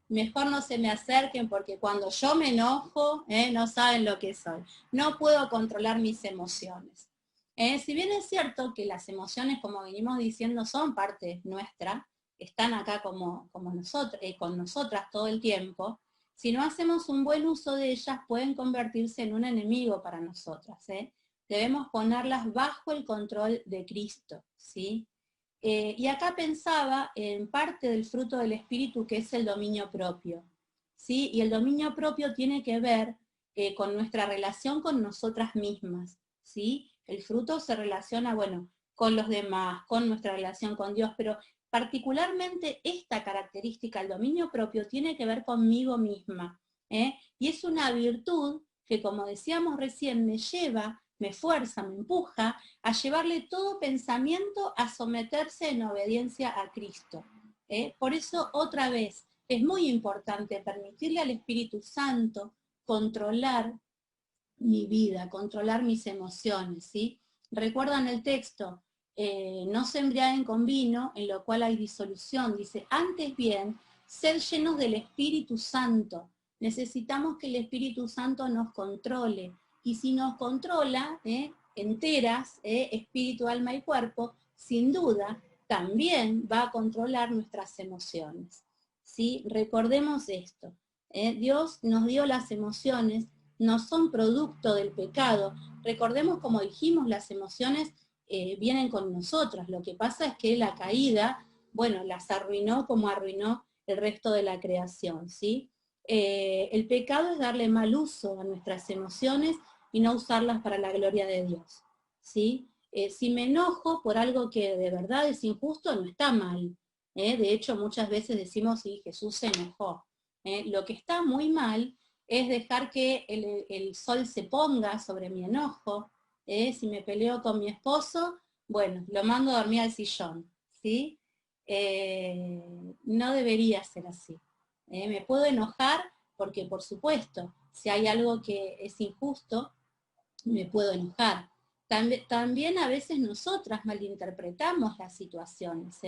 Speaker 1: mejor no se me acerquen porque cuando yo me enojo, no saben lo que soy. No puedo controlar mis emociones. Si bien es cierto que las emociones, como venimos diciendo, son parte nuestra, están acá como nosotros, con nosotras todo el tiempo, si no hacemos un buen uso de ellas, pueden convertirse en un enemigo para nosotras. Debemos ponerlas bajo el control de Cristo, ¿sí? Y acá pensaba en parte del fruto del Espíritu, que es el dominio propio, ¿sí? Y el dominio propio tiene que ver con nuestra relación con nosotras mismas, ¿sí? El fruto se relaciona, bueno, con los demás, con nuestra relación con Dios, pero particularmente esta característica, el dominio propio, tiene que ver conmigo misma. Y es una virtud que, como decíamos recién, me lleva, me fuerza, me empuja a llevarle todo pensamiento a someterse en obediencia a Cristo. Por eso, otra vez, es muy importante permitirle al Espíritu Santo controlar mi vida, controlar mis emociones, ¿sí? Recuerdan el texto, no se embriaguen con vino, en lo cual hay disolución. Dice, antes bien, sed llenos del Espíritu Santo. Necesitamos que el Espíritu Santo nos controle. Y si nos controla, enteras, espíritu, alma y cuerpo, sin duda, también va a controlar nuestras emociones, ¿sí? Recordemos esto. Dios nos dio las emociones, no son producto del pecado. Recordemos, como dijimos, las emociones vienen con nosotras. Lo que pasa es que la caída, bueno, las arruinó como arruinó el resto de la creación, ¿sí? El pecado es darle mal uso a nuestras emociones y no usarlas para la gloria de Dios, ¿sí? Si me enojo por algo que de verdad es injusto, no está mal. De hecho, muchas veces decimos, sí, Jesús se enojó. Lo que está muy mal es dejar que el sol se ponga sobre mi enojo. Si me peleo con mi esposo, bueno, lo mando a dormir al sillón, ¿sí? No debería ser así. Me puedo enojar porque, por supuesto, si hay algo que es injusto, me puedo enojar. También a veces nosotras malinterpretamos las situaciones,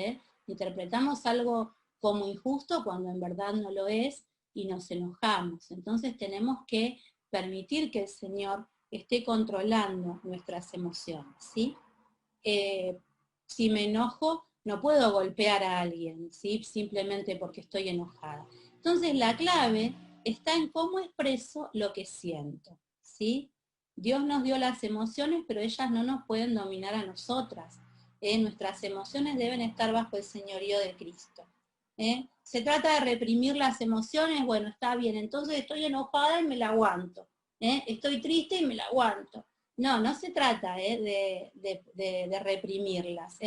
Speaker 1: interpretamos algo como injusto cuando en verdad no lo es y nos enojamos. Entonces tenemos que permitir que el Señor esté controlando nuestras emociones, ¿sí? Si me enojo, no puedo golpear a alguien, ¿sí? Simplemente porque estoy enojada. Entonces la clave está en cómo expreso lo que siento, ¿sí? Dios nos dio las emociones, pero ellas no nos pueden dominar a nosotras. Nuestras emociones deben estar bajo el señorío de Cristo. Se trata de reprimir las emociones, bueno, está bien, entonces estoy enojada y me la aguanto. Estoy triste y me la aguanto. No, no se trata de reprimirlas.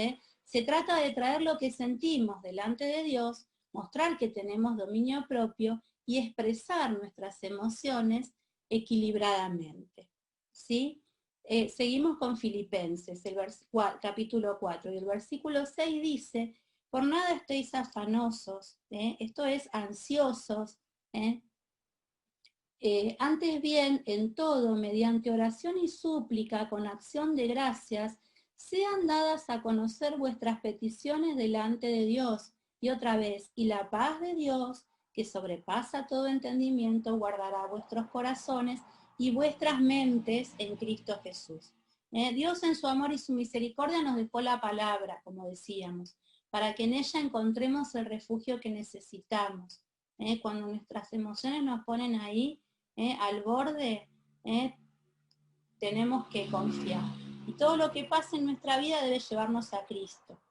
Speaker 1: Se trata de traer lo que sentimos delante de Dios, mostrar que tenemos dominio propio y expresar nuestras emociones equilibradamente. ¿Sí? Seguimos con Filipenses, capítulo 4, y el versículo 6 dice, por nada estéis afanosos, esto es ansiosos, antes bien, en todo, mediante oración y súplica, con acción de gracias, sean dadas a conocer vuestras peticiones delante de Dios. Y otra vez, y la paz de Dios, que sobrepasa todo entendimiento, guardará vuestros corazones y vuestras mentes en Cristo Jesús. Dios en su amor y su misericordia nos dejó la palabra, como decíamos, para que en ella encontremos el refugio que necesitamos. Cuando nuestras emociones nos ponen ahí, al borde, tenemos que confiar. Y todo lo que pasa en nuestra vida debe llevarnos a Cristo.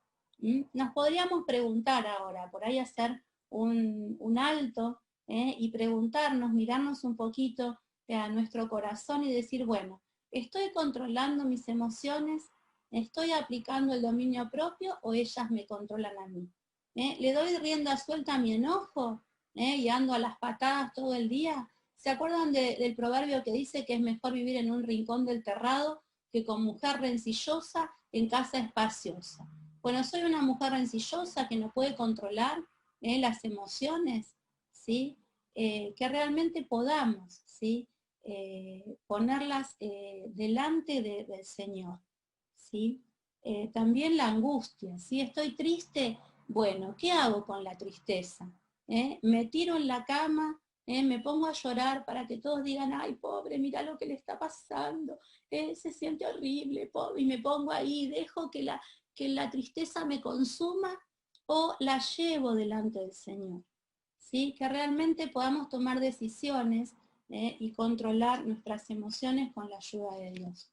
Speaker 1: Nos podríamos preguntar ahora, por ahí hacer un alto y preguntarnos, mirarnos un poquito a nuestro corazón y decir, bueno, ¿estoy controlando mis emociones? ¿Estoy aplicando el dominio propio o ellas me controlan a mí? ¿Le doy rienda suelta a mi enojo? Y ando a las patadas todo el día. ¿Se acuerdan del proverbio que dice que es mejor vivir en un rincón del terrado que con mujer rencillosa en casa espaciosa? Bueno, soy una mujer rencillosa que no puede controlar las emociones, ¿sí? Que realmente podamos, ¿sí? Ponerlas delante del Señor, ¿sí? También la angustia, ¿sí? Estoy triste, bueno, ¿qué hago con la tristeza? Me tiro en la cama, me pongo a llorar para que todos digan, ay, pobre, mira lo que le está pasando, se siente horrible, pobre, y me pongo ahí, dejo que la tristeza me consuma o la llevo delante del Señor, ¿sí? Que realmente podamos tomar decisiones y controlar nuestras emociones con la ayuda de Dios.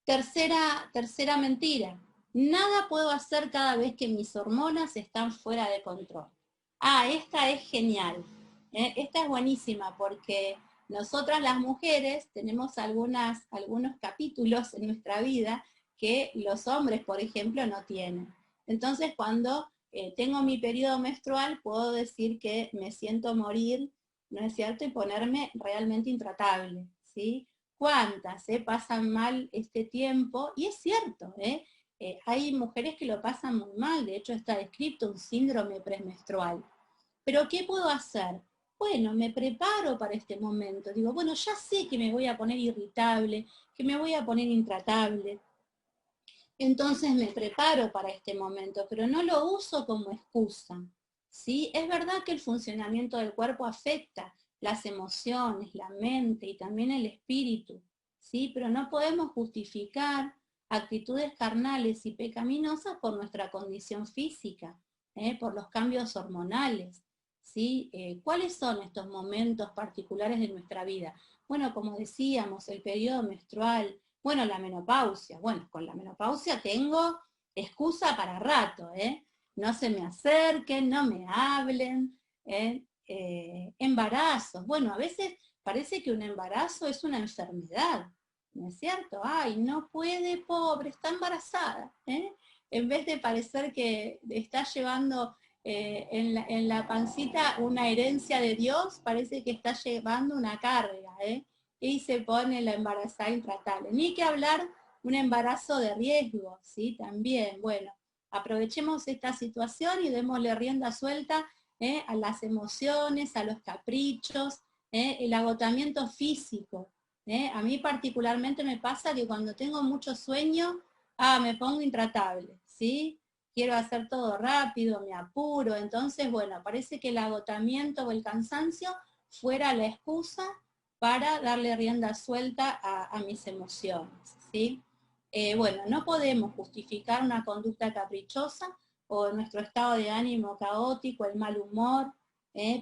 Speaker 1: Tercera mentira. Nada puedo hacer cada vez que mis hormonas están fuera de control. Esta es genial. Esta es buenísima porque nosotras las mujeres tenemos algunos capítulos en nuestra vida que los hombres, por ejemplo, no tienen. Entonces, cuando tengo mi periodo menstrual, puedo decir que me siento morir, ¿no es cierto? Y ponerme realmente intratable, ¿sí? ¿Cuántas pasan mal este tiempo? Y es cierto, hay mujeres que lo pasan muy mal, de hecho está descrito un síndrome premenstrual. Pero ¿qué puedo hacer? Bueno, me preparo para este momento. Digo, bueno, ya sé que me voy a poner irritable, que me voy a poner intratable. Entonces me preparo para este momento, pero no lo uso como excusa, ¿sí? Es verdad que el funcionamiento del cuerpo afecta las emociones, la mente y también el espíritu, ¿sí? Pero no podemos justificar actitudes carnales y pecaminosas por nuestra condición física, por los cambios hormonales, ¿sí? ¿Cuáles son estos momentos particulares de nuestra vida? Bueno, como decíamos, el periodo menstrual, bueno, la menopausia. Bueno, con la menopausia tengo excusa para rato, ¿eh? No se me acerquen, no me hablen. Embarazos. Bueno, a veces parece que un embarazo es una enfermedad, ¿no es cierto? Ay, no puede, pobre, está embarazada. En vez de parecer que está llevando en la pancita una herencia de Dios, parece que está llevando una carga, y se pone la embarazada intratable. Ni que hablar un embarazo de riesgo, ¿sí? También, bueno, aprovechemos esta situación y démosle rienda suelta a las emociones, a los caprichos, el agotamiento físico. A mí particularmente me pasa que cuando tengo mucho sueño, me pongo intratable, ¿sí? Quiero hacer todo rápido, me apuro, entonces, bueno, parece que el agotamiento o el cansancio fuera la excusa para darle rienda suelta a mis emociones, ¿sí? Bueno, no podemos justificar una conducta caprichosa o nuestro estado de ánimo caótico, el mal humor,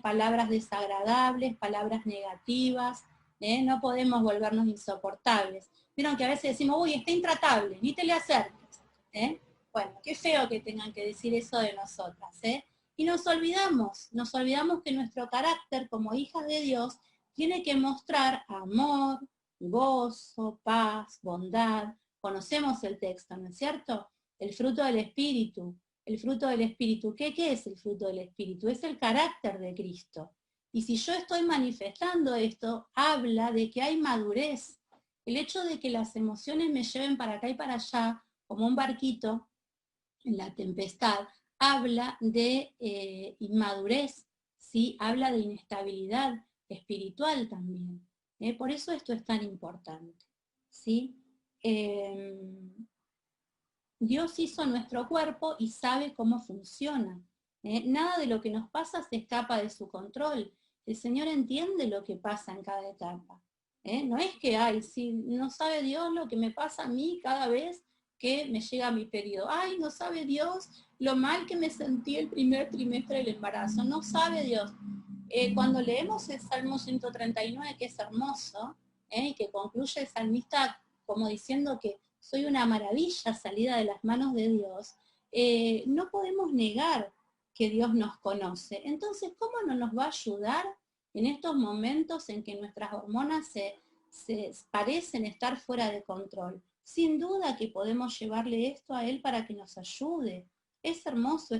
Speaker 1: palabras desagradables, palabras negativas, no podemos volvernos insoportables. Vieron que a veces decimos, uy, está intratable, ni te le acerques. Bueno, qué feo que tengan que decir eso de nosotras. Y nos olvidamos que nuestro carácter como hijas de Dios tiene que mostrar amor, gozo, paz, bondad. Conocemos el texto, ¿no es cierto? El fruto del Espíritu. El fruto del Espíritu. ¿Qué es el fruto del Espíritu? Es el carácter de Cristo. Y si yo estoy manifestando esto, habla de que hay madurez. El hecho de que las emociones me lleven para acá y para allá, como un barquito en la tempestad, habla de inmadurez, ¿sí? Habla de inestabilidad espiritual también. Por eso esto es tan importante, ¿sí? Dios hizo nuestro cuerpo y sabe cómo funciona. Nada de lo que nos pasa se escapa de su control. El Señor entiende lo que pasa en cada etapa. No es que, ay, si no sabe Dios lo que me pasa a mí cada vez que me llega mi periodo. Ay, no sabe Dios lo mal que me sentí el primer trimestre del embarazo. No sabe Dios. Cuando leemos el Salmo 139, que es hermoso, y que concluye el salmista como diciendo que soy una maravilla salida de las manos de Dios, no podemos negar que Dios nos conoce. Entonces, ¿cómo no nos va a ayudar en estos momentos en que nuestras hormonas se parecen estar fuera de control? Sin duda que podemos llevarle esto a Él para que nos ayude. Es hermoso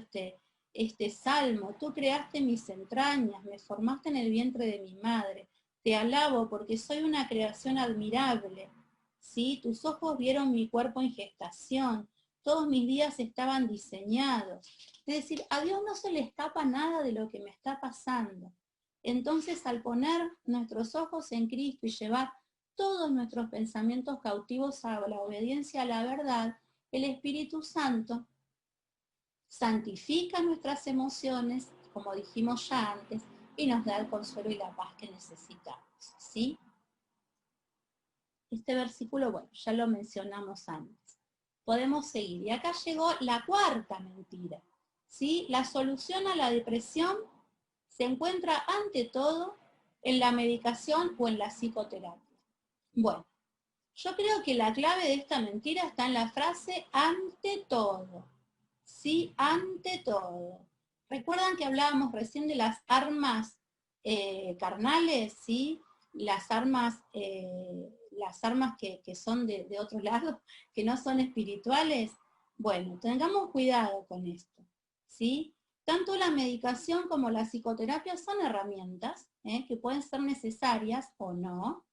Speaker 1: este salmo. Tú creaste mis entrañas, me formaste en el vientre de mi madre. Te alabo porque soy una creación admirable. ¿Sí? Tus ojos vieron mi cuerpo en gestación. Todos mis días estaban diseñados. Es decir, a Dios no se le escapa nada de lo que me está pasando. Entonces, al poner nuestros ojos en Cristo y llevar todos nuestros pensamientos cautivos a la obediencia a la verdad, el Espíritu Santo santifica nuestras emociones, como dijimos ya antes, y nos da el consuelo y la paz que necesitamos. ¿Sí? Este versículo, bueno, ya lo mencionamos antes. Podemos seguir. Y acá llegó la cuarta mentira. ¿Sí? La solución a la depresión se encuentra ante todo en la medicación o en la psicoterapia. Bueno, yo creo que la clave de esta mentira está en la frase ante todo. Sí, ante todo. ¿Recuerdan que hablábamos recién de las armas carnales? ¿Sí? Las armas que son de otro lado, que no son espirituales. Bueno, tengamos cuidado con esto. ¿Sí? Tanto la medicación como la psicoterapia son herramientas que pueden ser necesarias o no,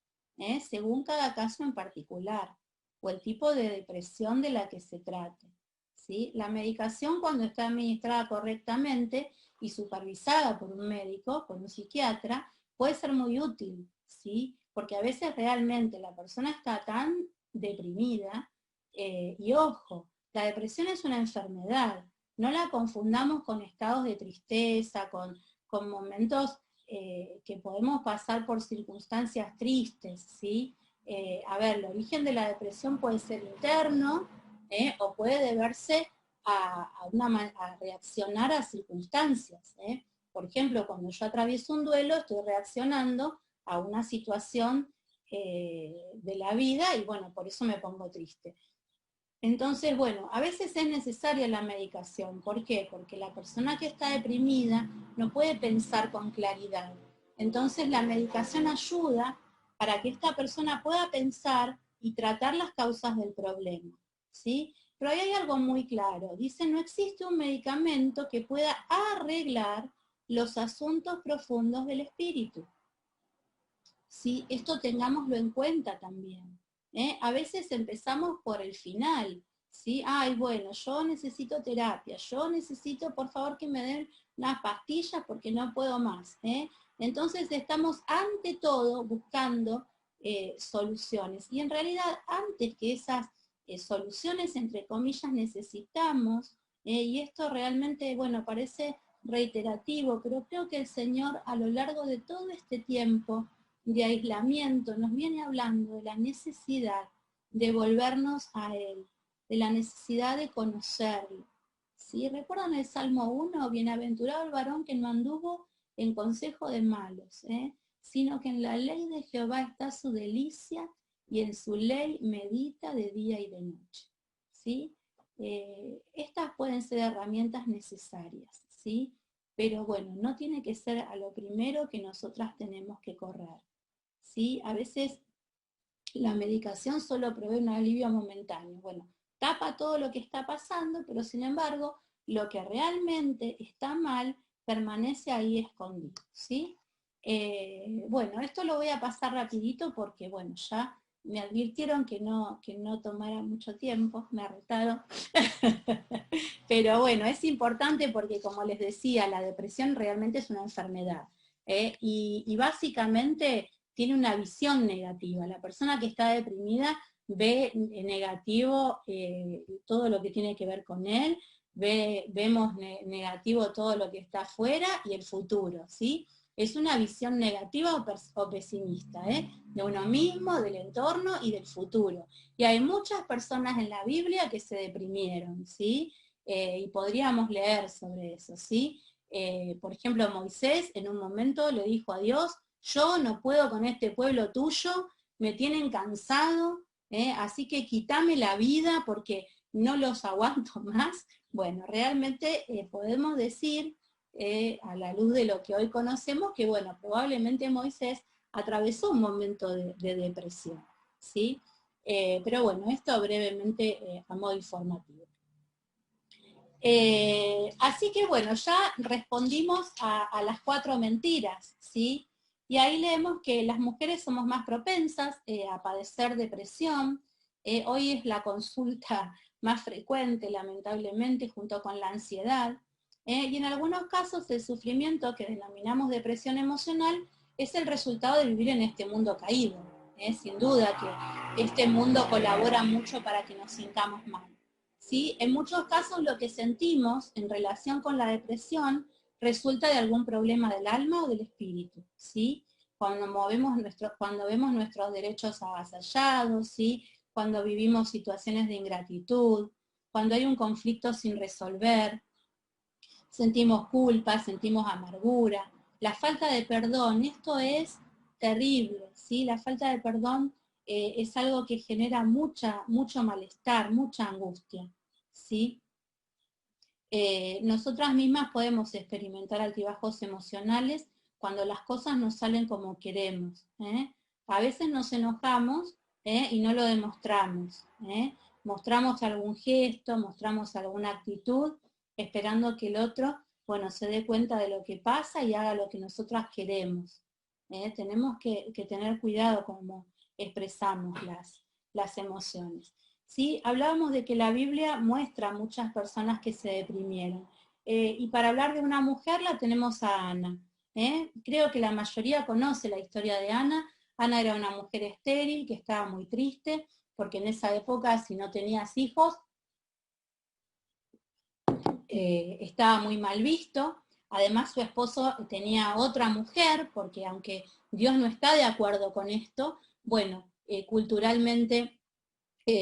Speaker 1: según cada caso en particular, o el tipo de depresión de la que se trate. ¿Sí? La medicación, cuando está administrada correctamente y supervisada por un médico, por un psiquiatra, puede ser muy útil, ¿sí? Porque a veces realmente la persona está tan deprimida, y ojo, la depresión es una enfermedad, no la confundamos con estados de tristeza, con momentos que podemos pasar por circunstancias tristes, ¿sí? A ver, el origen de la depresión puede ser interno, o puede deberse a reaccionar a circunstancias. Por ejemplo, cuando yo atravieso un duelo, estoy reaccionando a una situación de la vida y bueno, por eso me pongo triste. Entonces, bueno, a veces es necesaria la medicación. ¿Por qué? Porque la persona que está deprimida no puede pensar con claridad. Entonces, la medicación ayuda para que esta persona pueda pensar y tratar las causas del problema. ¿Sí? Pero ahí hay algo muy claro. Dice, no existe un medicamento que pueda arreglar los asuntos profundos del espíritu. ¿Sí? Esto tengámoslo en cuenta también. A veces empezamos por el final, ¿sí? Ay, bueno, yo necesito terapia, yo necesito, por favor, que me den unas pastillas porque no puedo más. Entonces estamos ante todo buscando soluciones. Y en realidad, antes que esas soluciones, entre comillas, necesitamos, y esto realmente, bueno, parece reiterativo, pero creo que el Señor a lo largo de todo este tiempo de aislamiento nos viene hablando de la necesidad de volvernos a Él, de la necesidad de conocerlo. ¿Sí? ¿Recuerdan el Salmo 1? Bienaventurado el varón que no anduvo en consejo de malos, sino que en la ley de Jehová está su delicia y en su ley medita de día y de noche. ¿Sí? Estas pueden ser herramientas necesarias, ¿sí? Pero bueno, no tiene que ser a lo primero que nosotras tenemos que correr. ¿Sí? A veces la medicación solo provee un alivio momentáneo. Bueno, tapa todo lo que está pasando, pero sin embargo, lo que realmente está mal permanece ahí escondido. ¿Sí? Bueno, esto lo voy a pasar rapidito porque, bueno, ya me advirtieron que no tomara mucho tiempo, me retaron. Pero bueno, es importante porque, como les decía, la depresión realmente es una enfermedad. Y básicamente tiene una visión negativa. La persona que está deprimida ve negativo todo lo que tiene que ver con él, vemos negativo todo lo que está afuera y el futuro, ¿sí? Es una visión negativa o pesimista, de uno mismo, del entorno y del futuro. Y hay muchas personas en la Biblia que se deprimieron, ¿sí? Y podríamos leer sobre eso, ¿sí? Por ejemplo, Moisés en un momento le dijo a Dios, yo no puedo con este pueblo tuyo, me tienen cansado, así que quítame la vida porque no los aguanto más. Bueno, realmente podemos decir, a la luz de lo que hoy conocemos, que bueno, probablemente Moisés atravesó un momento de depresión, ¿sí? Pero bueno, esto brevemente a modo informativo. Así que bueno, ya respondimos a las 4 mentiras, ¿sí? Y ahí leemos que las mujeres somos más propensas a padecer depresión. Hoy es la consulta más frecuente, lamentablemente, junto con la ansiedad. Y en algunos casos el sufrimiento que denominamos depresión emocional es el resultado de vivir en este mundo caído. Sin duda que este mundo colabora mucho para que nos sintamos mal. ¿Sí? En muchos casos lo que sentimos en relación con la depresión resulta de algún problema del alma o del espíritu, ¿sí? Cuando vemos nuestros derechos avasallados, ¿sí? Cuando vivimos situaciones de ingratitud, cuando hay un conflicto sin resolver, sentimos culpa, sentimos amargura, la falta de perdón, esto es terrible, ¿sí? La falta de perdón es algo que genera mucho malestar, mucha angustia, ¿sí? Nosotras mismas podemos experimentar altibajos emocionales cuando las cosas no salen como queremos. A veces nos enojamos y no lo demostramos. Mostramos algún gesto, mostramos alguna actitud, esperando que el otro, bueno, se dé cuenta de lo que pasa y haga lo que nosotras queremos. Tenemos que tener cuidado como expresamos las emociones. ¿Sí? Hablábamos de que la Biblia muestra a muchas personas que se deprimieron. Y para hablar de una mujer la tenemos a Ana. Creo que la mayoría conoce la historia de Ana. Ana era una mujer estéril que estaba muy triste, porque en esa época si no tenías hijos, estaba muy mal visto. Además su esposo tenía otra mujer, porque aunque Dios no está de acuerdo con esto, bueno, culturalmente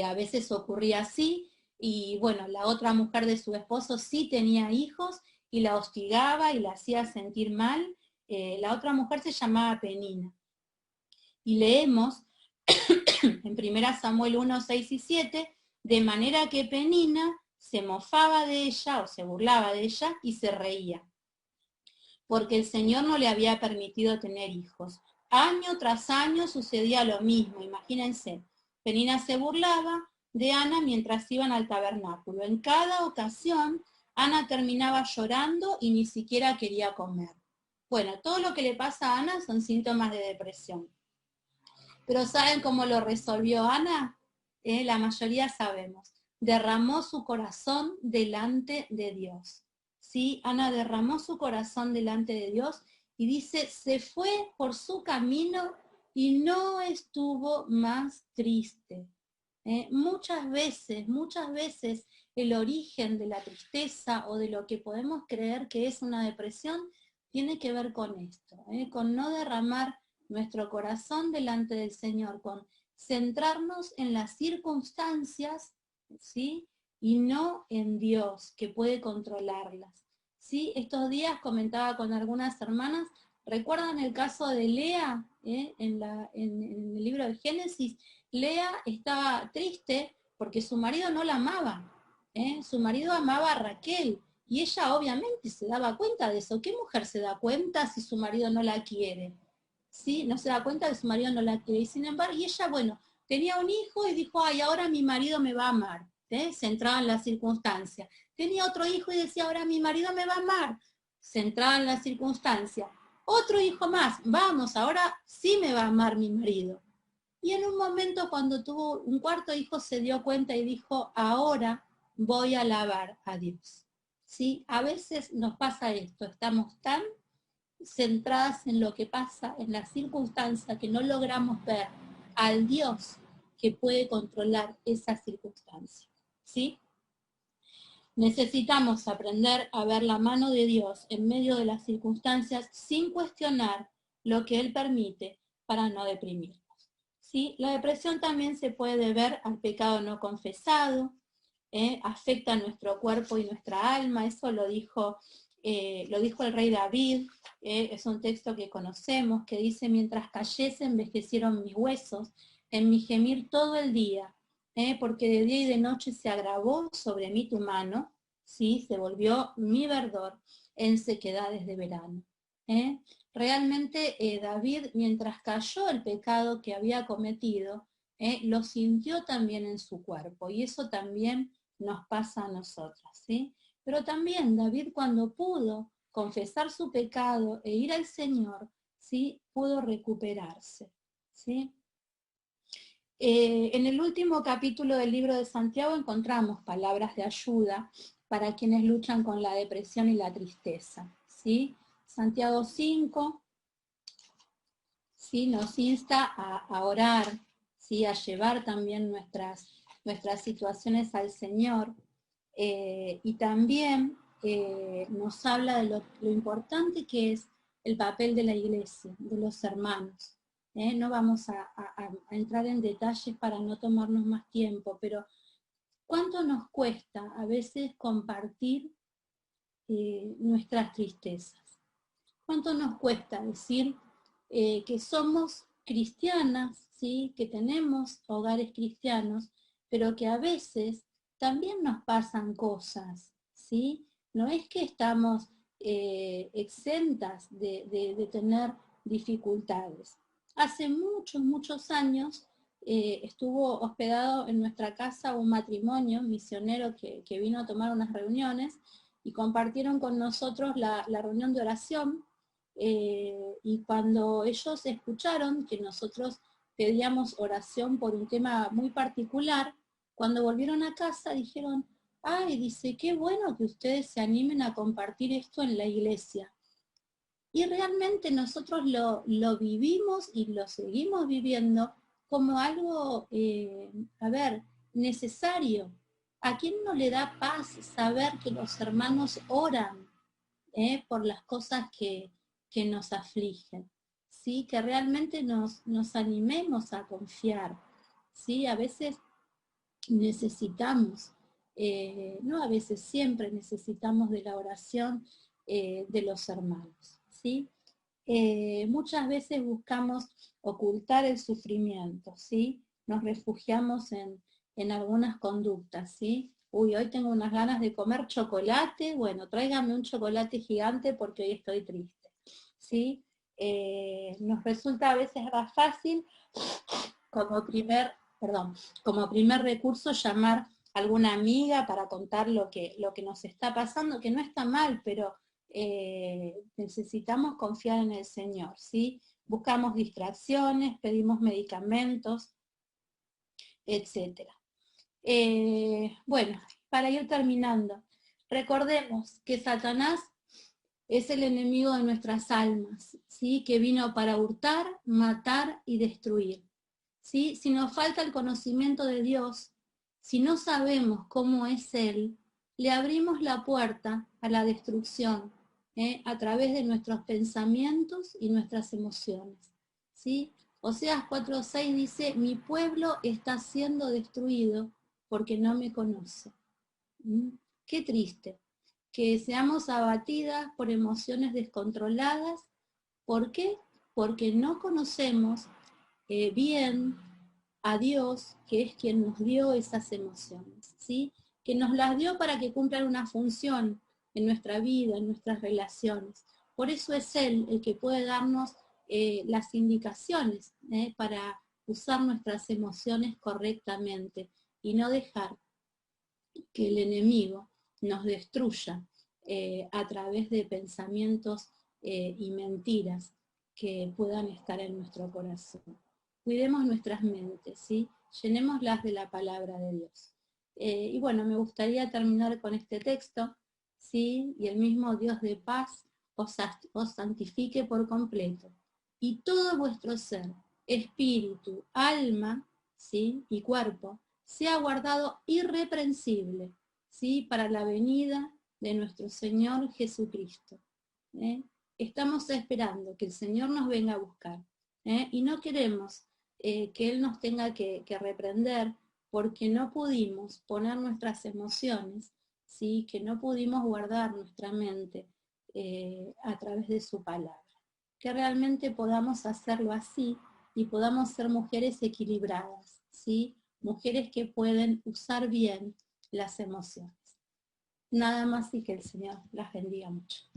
Speaker 1: a veces ocurría así, y bueno, la otra mujer de su esposo sí tenía hijos y la hostigaba y la hacía sentir mal. La otra mujer se llamaba Penina. Y leemos en 1 Samuel 1, 6 y 7, de manera que Penina se mofaba de ella o se burlaba de ella y se reía, porque el Señor no le había permitido tener hijos. Año tras año sucedía lo mismo, imagínense. Penina se burlaba de Ana mientras iban al tabernáculo. En cada ocasión, Ana terminaba llorando y ni siquiera quería comer. Bueno, todo lo que le pasa a Ana son síntomas de depresión. Pero ¿saben cómo lo resolvió Ana? La mayoría sabemos. Derramó su corazón delante de Dios. ¿Sí? Ana derramó su corazón delante de Dios y dice, se fue por su camino y no estuvo más triste. Muchas veces el origen de la tristeza o de lo que podemos creer que es una depresión tiene que ver con esto, con no derramar nuestro corazón delante del Señor, con centrarnos en las circunstancias, ¿sí? Y no en Dios, que puede controlarlas. ¿Sí? Estos días comentaba con algunas hermanas, ¿recuerdan el caso de Lea en el libro de Génesis? Lea estaba triste porque su marido no la amaba. Su marido amaba a Raquel y ella obviamente se daba cuenta de eso. ¿Qué mujer se da cuenta si su marido no la quiere? ¿Sí? No se da cuenta de que su marido no la quiere. Y sin embargo, y ella, bueno, tenía un hijo y dijo, ay, ahora mi marido me va a amar. Centrada en la circunstancia. Tenía otro hijo y decía, ahora mi marido me va a amar. Centrada en la circunstancia. Otro hijo más, vamos, ahora sí me va a amar mi marido. Y en un momento cuando tuvo un cuarto hijo se dio cuenta y dijo, ahora voy a alabar a Dios. ¿Sí? A veces nos pasa esto, estamos tan centradas en lo que pasa, en la circunstancia, que no logramos ver al Dios que puede controlar esa circunstancia. ¿Sí? Necesitamos aprender a ver la mano de Dios en medio de las circunstancias sin cuestionar lo que Él permite para no deprimirnos. ¿Sí? La depresión también se puede deber al pecado no confesado, afecta a nuestro cuerpo y nuestra alma, eso lo dijo el rey David, es un texto que conocemos, que dice, mientras cayese envejecieron mis huesos, en mi gemir todo el día, porque de día y de noche se agravó sobre mí tu mano, ¿sí? Se volvió mi verdor en sequedades de verano. Realmente David, mientras cayó el pecado que había cometido, lo sintió también en su cuerpo, y eso también nos pasa a nosotras, ¿sí? Pero también David, cuando pudo confesar su pecado e ir al Señor, ¿sí? Pudo recuperarse, ¿sí? En el último capítulo del libro de Santiago encontramos palabras de ayuda para quienes luchan con la depresión y la tristeza, ¿sí? Santiago 5, ¿sí? Nos insta a orar, ¿sí? A llevar también nuestras situaciones al Señor, y también nos habla de lo importante que es el papel de la iglesia, de los hermanos. No vamos a entrar en detalles para no tomarnos más tiempo, pero ¿cuánto nos cuesta a veces compartir nuestras tristezas? ¿Cuánto nos cuesta decir que somos cristianas, ¿sí? Que tenemos hogares cristianos, pero que a veces también nos pasan cosas, ¿sí? No es que estamos exentas de tener dificultades. Hace muchos, muchos años estuvo hospedado en nuestra casa un matrimonio misionero que vino a tomar unas reuniones y compartieron con nosotros la reunión de oración. Y cuando ellos escucharon que nosotros pedíamos oración por un tema muy particular, cuando volvieron a casa dijeron, ay, dice, qué bueno que ustedes se animen a compartir esto en la iglesia. Y realmente nosotros lo vivimos y lo seguimos viviendo como algo, necesario. ¿A quién no le da paz saber que los hermanos oran por las cosas que nos afligen? ¿Sí? Que realmente nos animemos a confiar. ¿Sí? A veces necesitamos, no a veces, siempre necesitamos de la oración de los hermanos, ¿sí? Muchas veces buscamos ocultar el sufrimiento, ¿sí? Nos refugiamos en algunas conductas, ¿sí? Uy, hoy tengo unas ganas de comer chocolate, bueno, tráigame un chocolate gigante porque hoy estoy triste, ¿sí? Nos resulta a veces más fácil como primer recurso llamar a alguna amiga para contar lo que nos está pasando, que no está mal, pero necesitamos confiar en el Señor, ¿sí? Buscamos distracciones, pedimos medicamentos, etc. Bueno, para ir terminando, recordemos que Satanás es el enemigo de nuestras almas, ¿sí? Que vino para hurtar, matar y destruir. ¿Sí? Si nos falta el conocimiento de Dios, si no sabemos cómo es Él, le abrimos la puerta a la destrucción a través de nuestros pensamientos y nuestras emociones. ¿Sí? Oseas 4:6 dice, mi pueblo está siendo destruido porque no me conoce. Qué triste, que seamos abatidas por emociones descontroladas. ¿Por qué? Porque no conocemos bien a Dios, que es quien nos dio esas emociones, ¿sí? Que nos las dio para que cumplan una función en nuestra vida, en nuestras relaciones. Por eso es Él el que puede darnos las indicaciones para usar nuestras emociones correctamente y no dejar que el enemigo nos destruya a través de pensamientos y mentiras que puedan estar en nuestro corazón. Cuidemos nuestras mentes, ¿sí? Llenémoslas de la palabra de Dios. Y bueno, me gustaría terminar con este texto, ¿sí? Y el mismo Dios de paz os santifique por completo. Y todo vuestro ser, espíritu, alma, ¿sí? Y cuerpo, sea guardado irreprensible, ¿sí? Para la venida de nuestro Señor Jesucristo. Estamos esperando que el Señor nos venga a buscar, y no queremos que Él nos tenga que reprender porque no pudimos poner nuestras emociones, ¿sí? Que no pudimos guardar nuestra mente a través de su palabra. Que realmente podamos hacerlo así y podamos ser mujeres equilibradas, ¿sí? mujeres que pueden usar bien las emociones. Nada más y que el Señor las bendiga mucho.